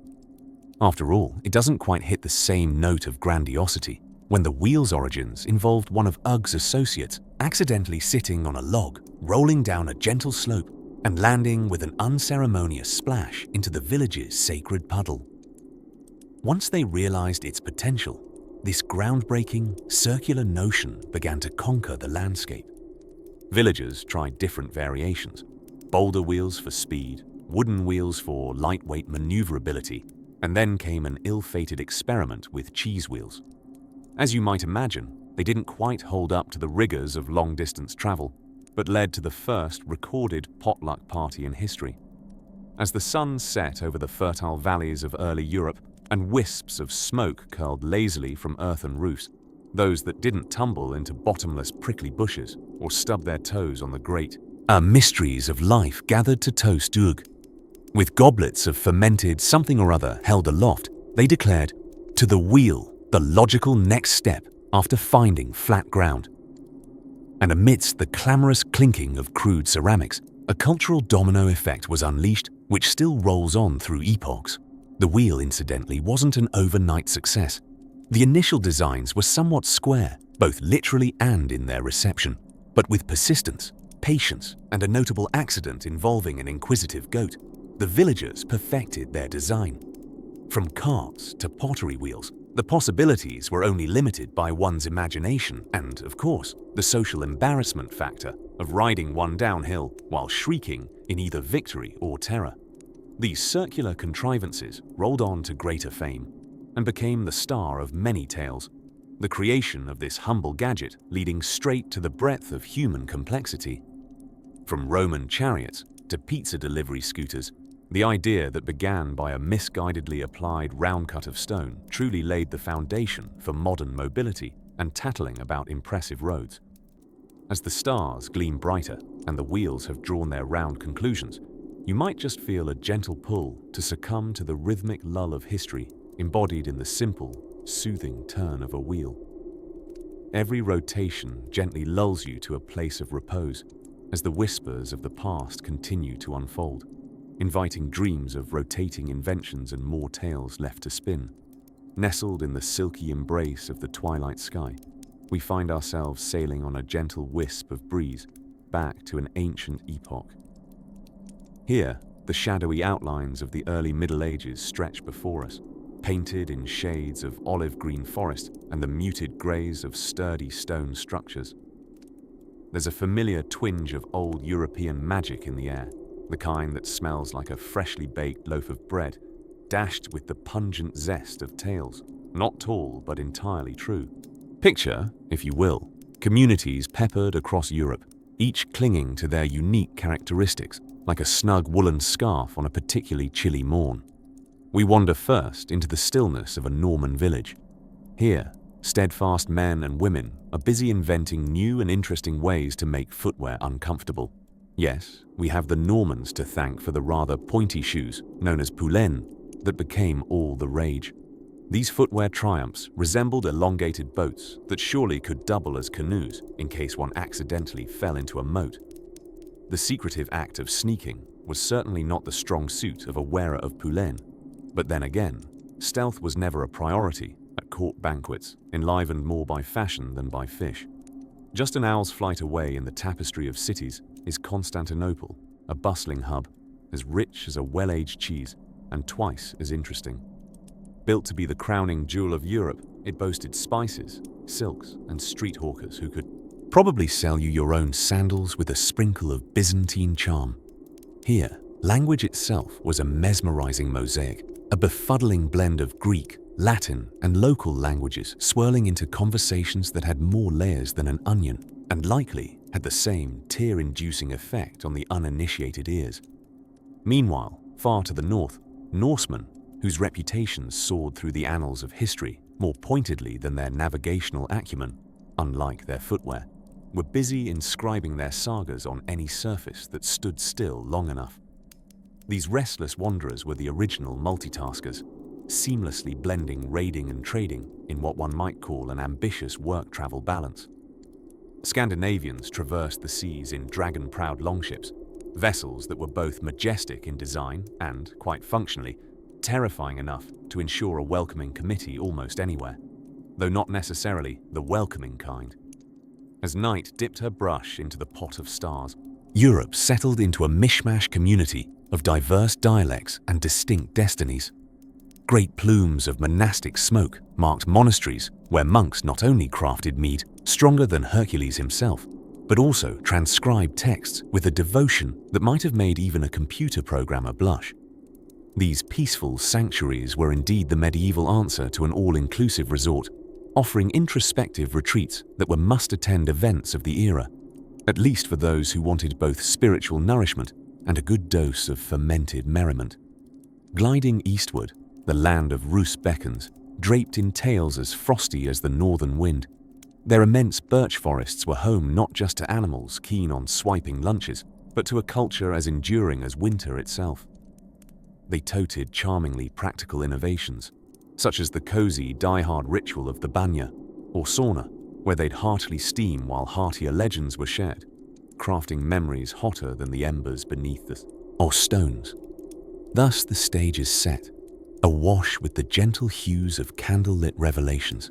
After all, it doesn't quite hit the same note of grandiosity when the wheel's origins involved one of Ugg's associates accidentally sitting on a log, rolling down a gentle slope, and landing with an unceremonious splash into the village's sacred puddle. Once they realized its potential, this groundbreaking, circular notion began to conquer the landscape. Villagers tried different variations: boulder wheels for speed, wooden wheels for lightweight maneuverability, and then came an ill-fated experiment with cheese wheels. As you might imagine, they didn't quite hold up to the rigors of long-distance travel, but led to the first recorded potluck party in history. As the sun set over the fertile valleys of early Europe and wisps of smoke curled lazily from earthen roofs, those that didn't tumble into bottomless prickly bushes or stub their toes on the great mysteries of life gathered to toast Ugg. With goblets of fermented something or other held aloft, they declared, "To the wheel, the logical next step after finding flat ground." And amidst the clamorous clinking of crude ceramics, a cultural domino effect was unleashed which still rolls on through epochs. The wheel, incidentally, wasn't an overnight success. The initial designs were somewhat square, both literally and in their reception, but with persistence, patience, and a notable accident involving an inquisitive goat, the villagers perfected their design. From carts to pottery wheels, the possibilities were only limited by one's imagination and, of course, the social embarrassment factor of riding one downhill while shrieking in either victory or terror. These circular contrivances rolled on to greater fame and became the star of many tales, the creation of this humble gadget leading straight to the breadth of human complexity. From Roman chariots to pizza delivery scooters, the idea that began by a misguidedly applied round cut of stone truly laid the foundation for modern mobility and tattling about impressive roads. As the stars gleam brighter and the wheels have drawn their round conclusions, you might just feel a gentle pull to succumb to the rhythmic lull of history embodied in the simple, soothing turn of a wheel. Every rotation gently lulls you to a place of repose as the whispers of the past continue to unfold, inviting dreams of rotating inventions and more tales left to spin. Nestled in the silky embrace of the twilight sky, we find ourselves sailing on a gentle wisp of breeze back to an ancient epoch. Here, the shadowy outlines of the early Middle Ages stretch before us, painted in shades of olive-green forest and the muted greys of sturdy stone structures. There's a familiar twinge of old European magic in the air, the kind that smells like a freshly baked loaf of bread, dashed with the pungent zest of tales, not tall but entirely true. Picture, if you will, communities peppered across Europe, each clinging to their unique characteristics, like a snug woolen scarf on a particularly chilly morn. We wander first into the stillness of a Norman village. Here, steadfast men and women are busy inventing new and interesting ways to make footwear uncomfortable. Yes, we have the Normans to thank for the rather pointy shoes, known as poulaines, that became all the rage. These footwear triumphs resembled elongated boats that surely could double as canoes in case one accidentally fell into a moat. The secretive act of sneaking was certainly not the strong suit of a wearer of poulaines, but then again, stealth was never a priority at court banquets, enlivened more by fashion than by fish. Just an owl's flight away in the tapestry of cities is Constantinople, a bustling hub, as rich as a well-aged cheese and twice as interesting. Built to be the crowning jewel of Europe, it boasted spices, silks, and street hawkers who could probably sell you your own sandals with a sprinkle of Byzantine charm. Here, language itself was a mesmerizing mosaic, a befuddling blend of Greek, Latin, and local languages swirling into conversations that had more layers than an onion, and likely had the same tear-inducing effect on the uninitiated ears. Meanwhile, far to the north, Norsemen, whose reputations soared through the annals of history more pointedly than their navigational acumen, unlike their footwear, were busy inscribing their sagas on any surface that stood still long enough. These restless wanderers were the original multitaskers, seamlessly blending raiding and trading in what one might call an ambitious work-travel balance. Scandinavians traversed the seas in dragon-prowed longships, vessels that were both majestic in design and, quite functionally, terrifying enough to ensure a welcoming committee almost anywhere, though not necessarily the welcoming kind. As night dipped her brush into the pot of stars, Europe settled into a mishmash community of diverse dialects and distinct destinies. Great plumes of monastic smoke marked monasteries where monks not only crafted mead stronger than Hercules himself, but also transcribed texts with a devotion that might have made even a computer programmer blush. These peaceful sanctuaries were indeed the medieval answer to an all-inclusive resort, offering introspective retreats that were must-attend events of the era, at least for those who wanted both spiritual nourishment and a good dose of fermented merriment. Gliding eastward, the land of Rus beckons, draped in tales as frosty as the northern wind. Their immense birch forests were home not just to animals keen on swiping lunches, but to a culture as enduring as winter itself. They toted charmingly practical innovations, such as the cozy, die-hard ritual of the banya, or sauna, where they'd heartily steam while heartier legends were shared, crafting memories hotter than the embers beneath the or stones. Thus the stage is set, awash with the gentle hues of candlelit revelations.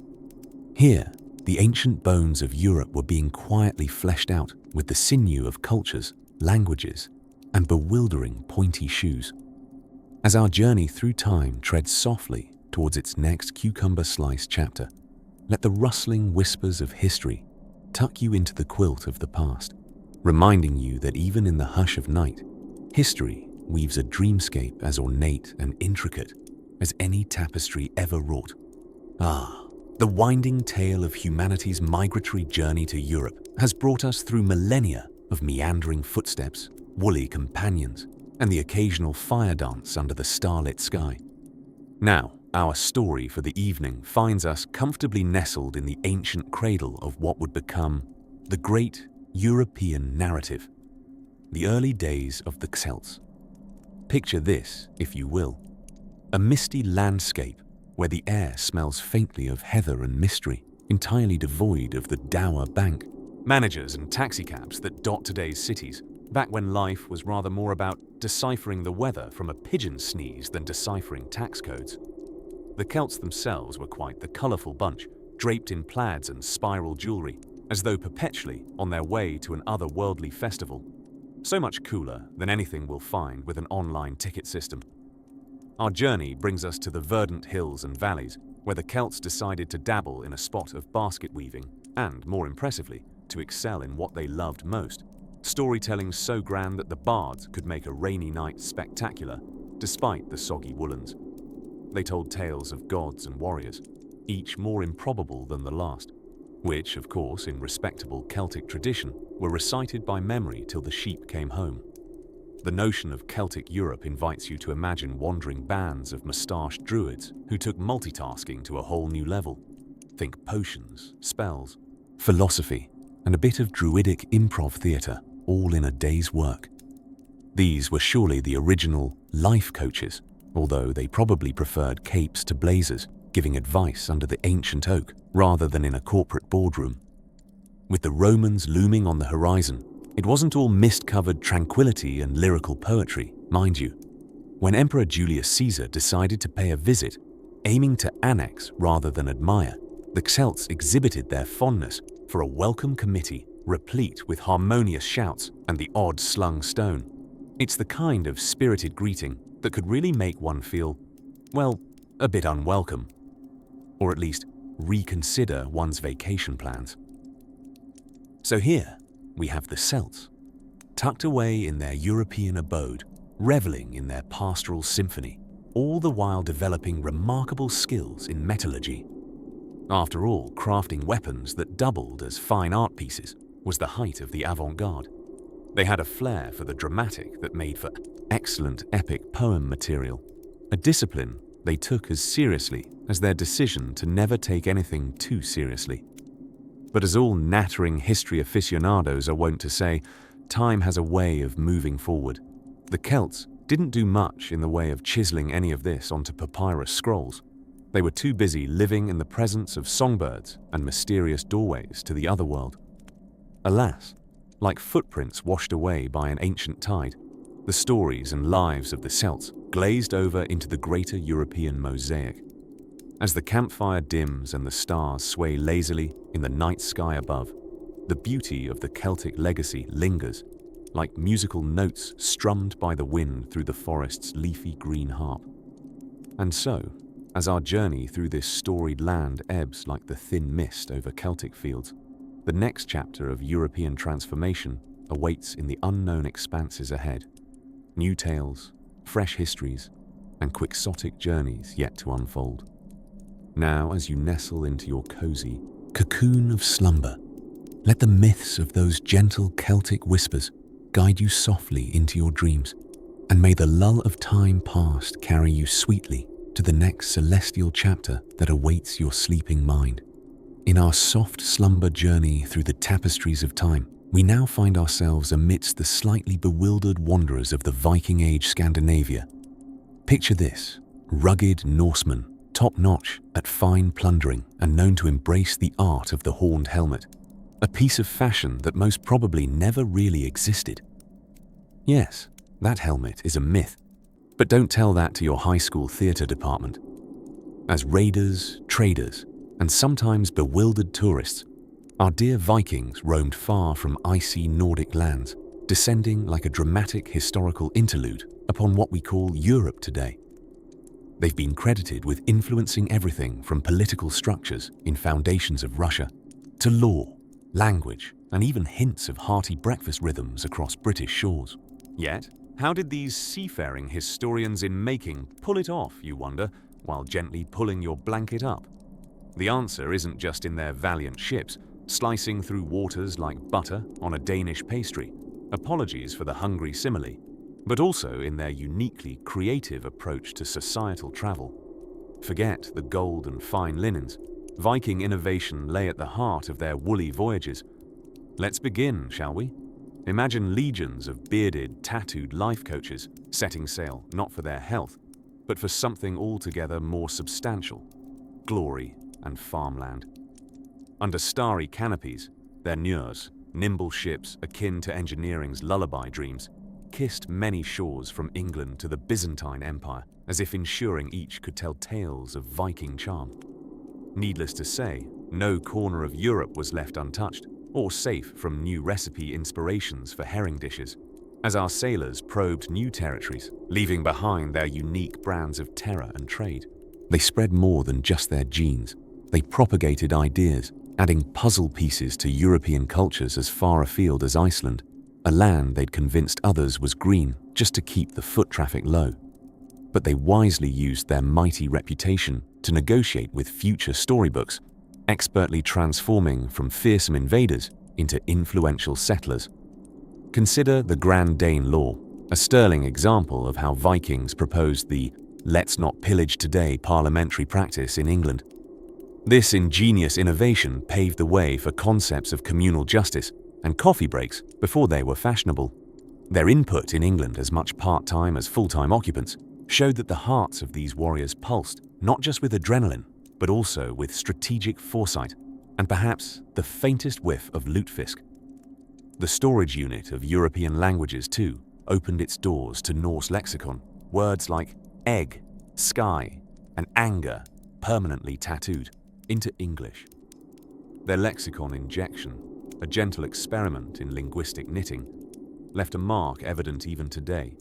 Here, the ancient bones of Europe were being quietly fleshed out with the sinew of cultures, languages, and bewildering pointy shoes. As our journey through time treads softly towards its next cucumber-sliced chapter, let the rustling whispers of history tuck you into the quilt of the past, reminding you that even in the hush of night, history weaves a dreamscape as ornate and intricate as any tapestry ever wrought. The winding tale of humanity's migratory journey to Europe has brought us through millennia of meandering footsteps, woolly companions, and the occasional fire dance under the starlit sky. Now, our story for the evening finds us comfortably nestled in the ancient cradle of what would become the great European narrative, the early days of the Celts. Picture this, if you will, a misty landscape where the air smells faintly of heather and mystery, entirely devoid of the dour bank managers and taxicabs that dot today's cities, back when life was rather more about deciphering the weather from a pigeon sneeze than deciphering tax codes. The Celts themselves were quite the colourful bunch, draped in plaids and spiral jewellery, as though perpetually on their way to an otherworldly festival. So much cooler than anything we'll find with an online ticket system. Our journey brings us to the verdant hills and valleys, where the Celts decided to dabble in a spot of basket weaving and, more impressively, to excel in what they loved most, storytelling so grand that the bards could make a rainy night spectacular, despite the soggy woolens. They told tales of gods and warriors, each more improbable than the last, which, of course, in respectable Celtic tradition, were recited by memory till the sheep came home. The notion of Celtic Europe invites you to imagine wandering bands of moustached druids who took multitasking to a whole new level. Think potions, spells, philosophy, and a bit of druidic improv theatre, all in a day's work. These were surely the original life coaches, although they probably preferred capes to blazers, giving advice under the ancient oak rather than in a corporate boardroom. With the Romans looming on the horizon, it wasn't all mist-covered tranquility and lyrical poetry, mind you. When Emperor Julius Caesar decided to pay a visit, aiming to annex rather than admire, the Celts exhibited their fondness for a welcome committee replete with harmonious shouts and the odd slung stone. It's the kind of spirited greeting that could really make one feel, well, a bit unwelcome. Or at least reconsider one's vacation plans. So here we have the Celts, tucked away in their European abode, reveling in their pastoral symphony, all the while developing remarkable skills in metallurgy. After all, crafting weapons that doubled as fine art pieces was the height of the avant-garde. They had a flair for the dramatic that made for excellent epic poem material, a discipline they took as seriously as their decision to never take anything too seriously. But as all nattering history aficionados are wont to say, time has a way of moving forward. The Celts didn't do much in the way of chiseling any of this onto papyrus scrolls. They were too busy living in the presence of songbirds and mysterious doorways to the other world. Alas, like footprints washed away by an ancient tide, the stories and lives of the Celts glazed over into the greater European mosaic. As the campfire dims and the stars sway lazily in the night sky above, the beauty of the Celtic legacy lingers, like musical notes strummed by the wind through the forest's leafy green harp. And so, as our journey through this storied land ebbs like the thin mist over Celtic fields, the next chapter of European transformation awaits in the unknown expanses ahead. New tales, fresh histories, and quixotic journeys yet to unfold. Now, as you nestle into your cozy cocoon of slumber, let the myths of those gentle Celtic whispers guide you softly into your dreams, and may the lull of time past carry you sweetly to the next celestial chapter that awaits your sleeping mind. In our soft slumber journey through the tapestries of time, we now find ourselves amidst the slightly bewildered wanderers of the Viking Age Scandinavia. Picture this: rugged Norsemen, top-notch at fine plundering and known to embrace the art of the horned helmet, a piece of fashion that most probably never really existed. Yes, that helmet is a myth, but don't tell that to your high school theatre department. As raiders, traders, and sometimes bewildered tourists, our dear Vikings roamed far from icy Nordic lands, descending like a dramatic historical interlude upon what we call Europe today. They've been credited with influencing everything from political structures in foundations of Russia to law, language, and even hints of hearty breakfast rhythms across British shores. Yet, how did these seafaring historians in making pull it off, you wonder, while gently pulling your blanket up? The answer isn't just in their valiant ships, slicing through waters like butter on a Danish pastry, apologies for the hungry simile, but also in their uniquely creative approach to societal travel. Forget the gold and fine linens. Viking innovation lay at the heart of their woolly voyages. Let's begin, shall we? Imagine legions of bearded, tattooed life coaches setting sail not for their health, but for something altogether more substantial: glory and farmland. Under starry canopies, their Nurs, nimble ships akin to engineering's lullaby dreams, kissed many shores from England to the Byzantine Empire, as if ensuring each could tell tales of Viking charm. Needless to say, no corner of Europe was left untouched, or safe from new recipe inspirations for herring dishes, as our sailors probed new territories, leaving behind their unique brands of terror and trade. They spread more than just their genes. They propagated ideas, adding puzzle pieces to European cultures as far afield as Iceland, a land they'd convinced others was green just to keep the foot traffic low. But they wisely used their mighty reputation to negotiate with future storybooks, expertly transforming from fearsome invaders into influential settlers. Consider the Grand Dane Law, a sterling example of how Vikings proposed the "let's not pillage today" parliamentary practice in England. This ingenious innovation paved the way for concepts of communal justice and coffee breaks before they were fashionable. Their input in England as much part-time as full-time occupants showed that the hearts of these warriors pulsed not just with adrenaline, but also with strategic foresight and perhaps the faintest whiff of lutefisk. The storage unit of European languages, too, opened its doors to Norse lexicon, words like egg, sky, and anger permanently tattooed into English. Their lexicon injection, a gentle experiment in linguistic knitting, left a mark evident even today,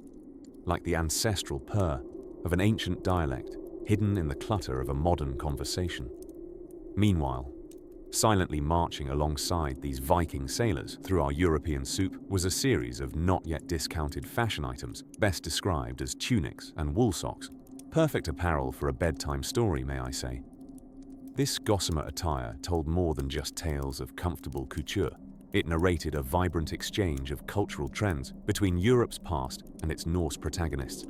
like the ancestral purr of an ancient dialect hidden in the clutter of a modern conversation. Meanwhile, silently marching alongside these Viking sailors through our European soup was a series of not yet discounted fashion items, best described as tunics and wool socks. Perfect apparel for a bedtime story, may I say. This gossamer attire told more than just tales of comfortable couture. It narrated a vibrant exchange of cultural trends between Europe's past and its Norse protagonists.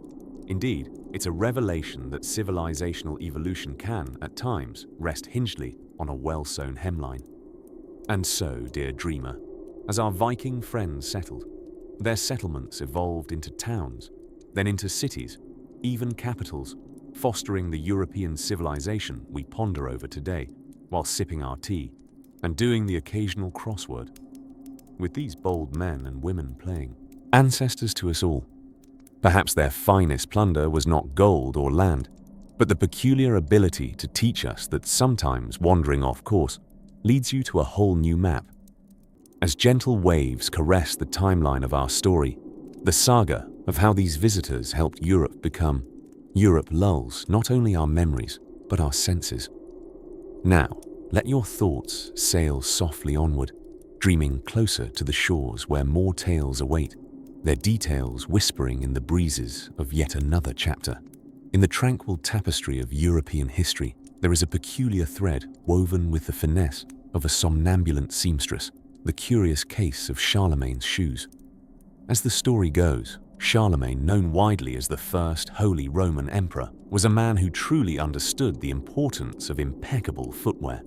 Indeed, it's a revelation that civilizational evolution can, at times, rest hingely on a well-sewn hemline. And so, dear dreamer, as our Viking friends settled, their settlements evolved into towns, then into cities, even capitals, fostering the European civilization we ponder over today while sipping our tea and doing the occasional crossword. With these bold men and women playing ancestors to us all. Perhaps their finest plunder was not gold or land, but the peculiar ability to teach us that sometimes wandering off course leads you to a whole new map. As gentle waves caress the timeline of our story, the saga of how these visitors helped Europe become Europe lulls not only our memories, but our senses. Now, let your thoughts sail softly onward, dreaming closer to the shores where more tales await, their details whispering in the breezes of yet another chapter. In the tranquil tapestry of European history, there is a peculiar thread woven with the finesse of a somnambulant seamstress, the curious case of Charlemagne's shoes. As the story goes, Charlemagne, known widely as the first Holy Roman Emperor, was a man who truly understood the importance of impeccable footwear.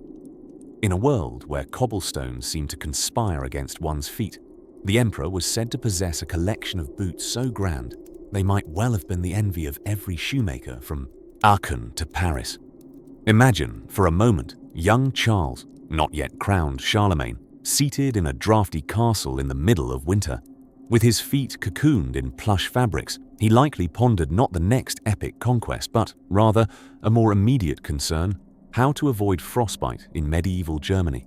In a world where cobblestones seemed to conspire against one's feet, the emperor was said to possess a collection of boots so grand they might well have been the envy of every shoemaker from Aachen to Paris. Imagine, for a moment, young Charles, not yet crowned Charlemagne, seated in a drafty castle in the middle of winter. With his feet cocooned in plush fabrics, he likely pondered not the next epic conquest, but, rather, a more immediate concern: how to avoid frostbite in medieval Germany.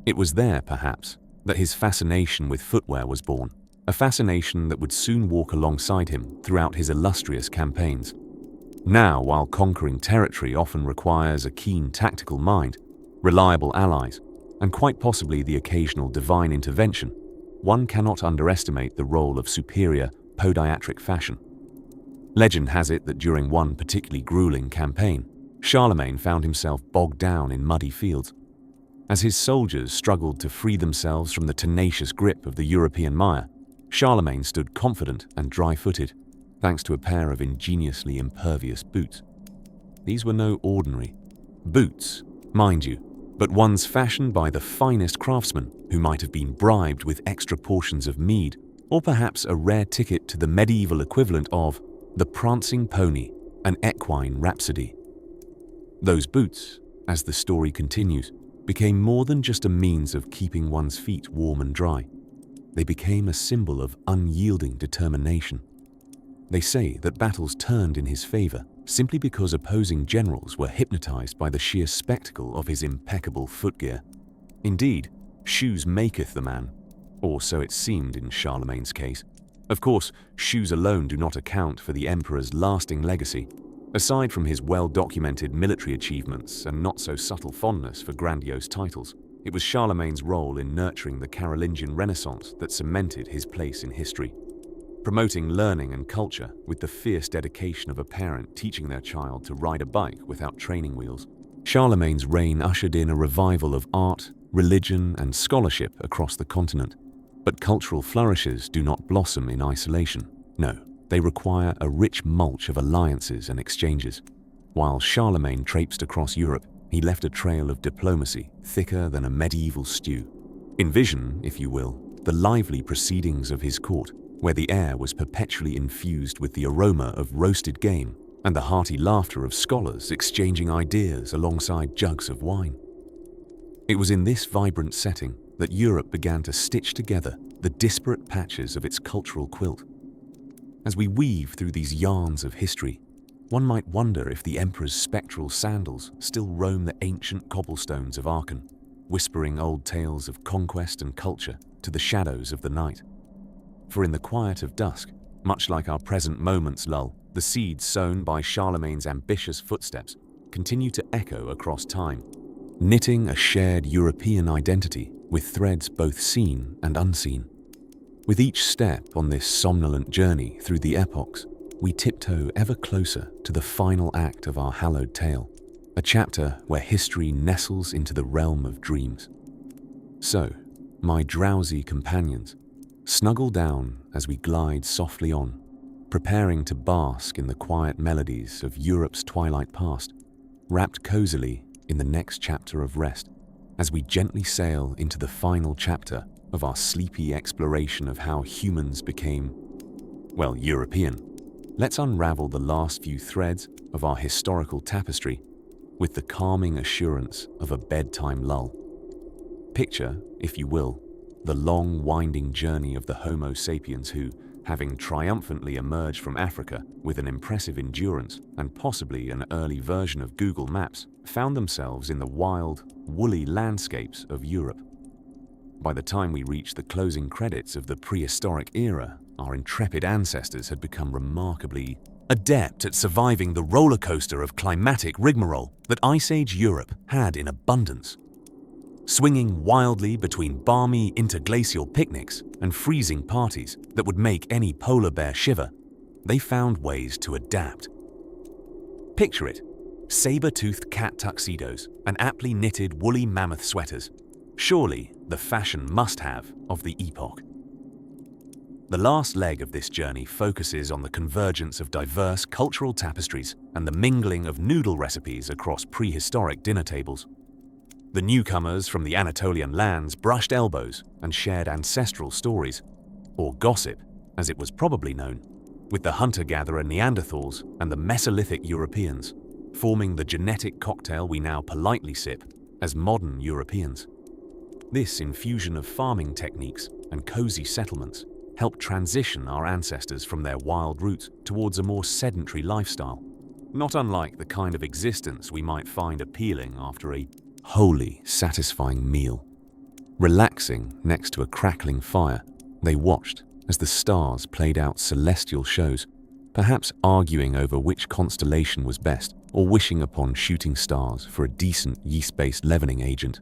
It was there, perhaps, that his fascination with footwear was born, a fascination that would soon walk alongside him throughout his illustrious campaigns. Now, while conquering territory often requires a keen tactical mind, reliable allies, and quite possibly the occasional divine intervention, one cannot underestimate the role of superior podiatric fashion. Legend has it that during one particularly grueling campaign, Charlemagne found himself bogged down in muddy fields. As his soldiers struggled to free themselves from the tenacious grip of the European mire, Charlemagne stood confident and dry-footed, thanks to a pair of ingeniously impervious boots. These were no ordinary boots, mind you, but ones fashioned by the finest craftsmen who might have been bribed with extra portions of mead, or perhaps a rare ticket to the medieval equivalent of The Prancing Pony, an equine rhapsody. Those boots, as the story continues, became more than just a means of keeping one's feet warm and dry. They became a symbol of unyielding determination. They say that battles turned in his favor simply because opposing generals were hypnotized by the sheer spectacle of his impeccable footgear. Indeed, shoes maketh the man, or so it seemed in Charlemagne's case. Of course, shoes alone do not account for the emperor's lasting legacy. Aside from his well-documented military achievements and not-so-subtle fondness for grandiose titles, it was Charlemagne's role in nurturing the Carolingian Renaissance that cemented his place in history. Promoting learning and culture with the fierce dedication of a parent teaching their child to ride a bike without training wheels, Charlemagne's reign ushered in a revival of art, religion, and scholarship across the continent. But cultural flourishes do not blossom in isolation. No, they require a rich mulch of alliances and exchanges. While Charlemagne traipsed across Europe, he left a trail of diplomacy thicker than a medieval stew. Envision, if you will, the lively proceedings of his court, where the air was perpetually infused with the aroma of roasted game and the hearty laughter of scholars exchanging ideas alongside jugs of wine. It was in this vibrant setting that Europe began to stitch together the disparate patches of its cultural quilt. As we weave through these yarns of history, one might wonder if the emperor's spectral sandals still roam the ancient cobblestones of Aachen, whispering old tales of conquest and culture to the shadows of the night. For in the quiet of dusk, much like our present moment's lull, the seeds sown by Charlemagne's ambitious footsteps continue to echo across time, knitting a shared European identity with threads both seen and unseen. With each step on this somnolent journey through the epochs, we tiptoe ever closer to the final act of our hallowed tale, a chapter where history nestles into the realm of dreams. So, my drowsy companions, snuggle down as we glide softly on, preparing to bask in the quiet melodies of Europe's twilight past, wrapped cozily in the next chapter of rest, as we gently sail into the final chapter of our sleepy exploration of how humans became, well, European. Let's unravel the last few threads of our historical tapestry with the calming assurance of a bedtime lull. Picture, if you will, the long, winding journey of the Homo sapiens who, having triumphantly emerged from Africa with an impressive endurance and possibly an early version of Google Maps, found themselves in the wild, woolly landscapes of Europe. By the time we reached the closing credits of the prehistoric era, our intrepid ancestors had become remarkably adept at surviving the roller coaster of climatic rigmarole that Ice Age Europe had in abundance. Swinging wildly between balmy interglacial picnics and freezing parties that would make any polar bear shiver, they found ways to adapt. Picture it: saber-toothed cat tuxedos and aptly knitted woolly mammoth sweaters. Surely the fashion must-have of the epoch. The last leg of this journey focuses on the convergence of diverse cultural tapestries and the mingling of noodle recipes across prehistoric dinner tables. The newcomers from the Anatolian lands brushed elbows and shared ancestral stories, or gossip, as it was probably known, with the hunter-gatherer Neanderthals and the Mesolithic Europeans, forming the genetic cocktail we now politely sip as modern Europeans. This infusion of farming techniques and cozy settlements helped transition our ancestors from their wild roots towards a more sedentary lifestyle, not unlike the kind of existence we might find appealing after a wholly satisfying meal. Relaxing next to a crackling fire, they watched as the stars played out celestial shows, perhaps arguing over which constellation was best or wishing upon shooting stars for a decent yeast-based leavening agent.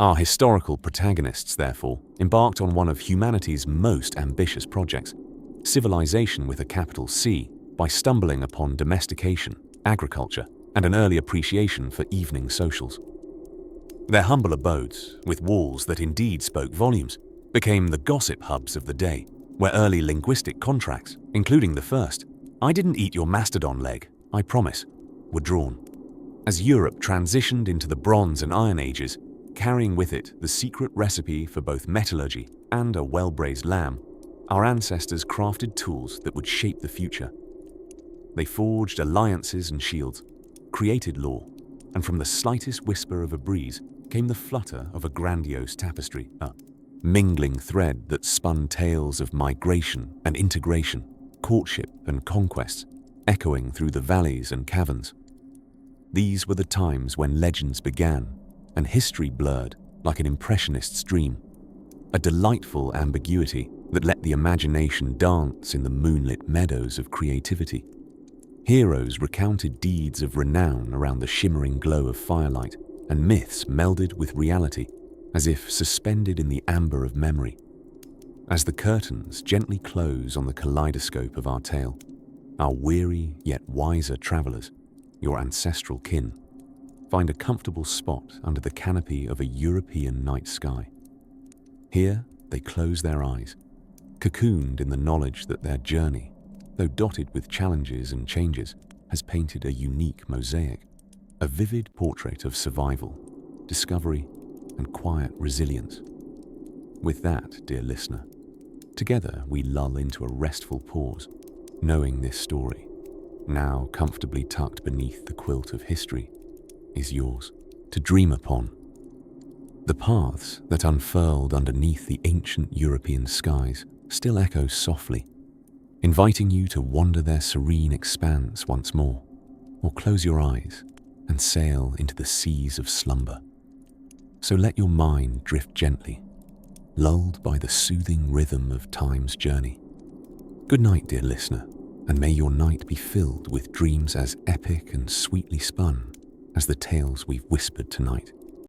Our historical protagonists, therefore, embarked on one of humanity's most ambitious projects, civilization with a capital C, by stumbling upon domestication, agriculture, and an early appreciation for evening socials. Their humble abodes, with walls that indeed spoke volumes, became the gossip hubs of the day, where early linguistic contracts, including the first, "I didn't eat your mastodon leg, I promise," were drawn. As Europe transitioned into the Bronze and Iron Ages, carrying with it the secret recipe for both metallurgy and a well-braised lamb, our ancestors crafted tools that would shape the future. They forged alliances and shields, created law, and from the slightest whisper of a breeze came the flutter of a grandiose tapestry, a mingling thread that spun tales of migration and integration, courtship and conquests, echoing through the valleys and caverns. These were the times when legends began and history blurred like an impressionist's dream, a delightful ambiguity that let the imagination dance in the moonlit meadows of creativity. Heroes recounted deeds of renown around the shimmering glow of firelight, and myths melded with reality, as if suspended in the amber of memory. As the curtains gently close on the kaleidoscope of our tale, our weary yet wiser travelers, your ancestral kin, find a comfortable spot under the canopy of a European night sky. Here they close their eyes, cocooned in the knowledge that their journey, though dotted with challenges and changes, has painted a unique mosaic, a vivid portrait of survival, discovery, and quiet resilience. With that, dear listener, together we lull into a restful pause, knowing this story, now comfortably tucked beneath the quilt of history, is yours to dream upon. The paths that unfurled underneath the ancient European skies still echo softly, inviting you to wander their serene expanse once more, or close your eyes and sail into the seas of slumber. So let your mind drift gently, lulled by the soothing rhythm of time's journey. Good night, dear listener, and may your night be filled with dreams as epic and sweetly spun as the tales we've whispered tonight.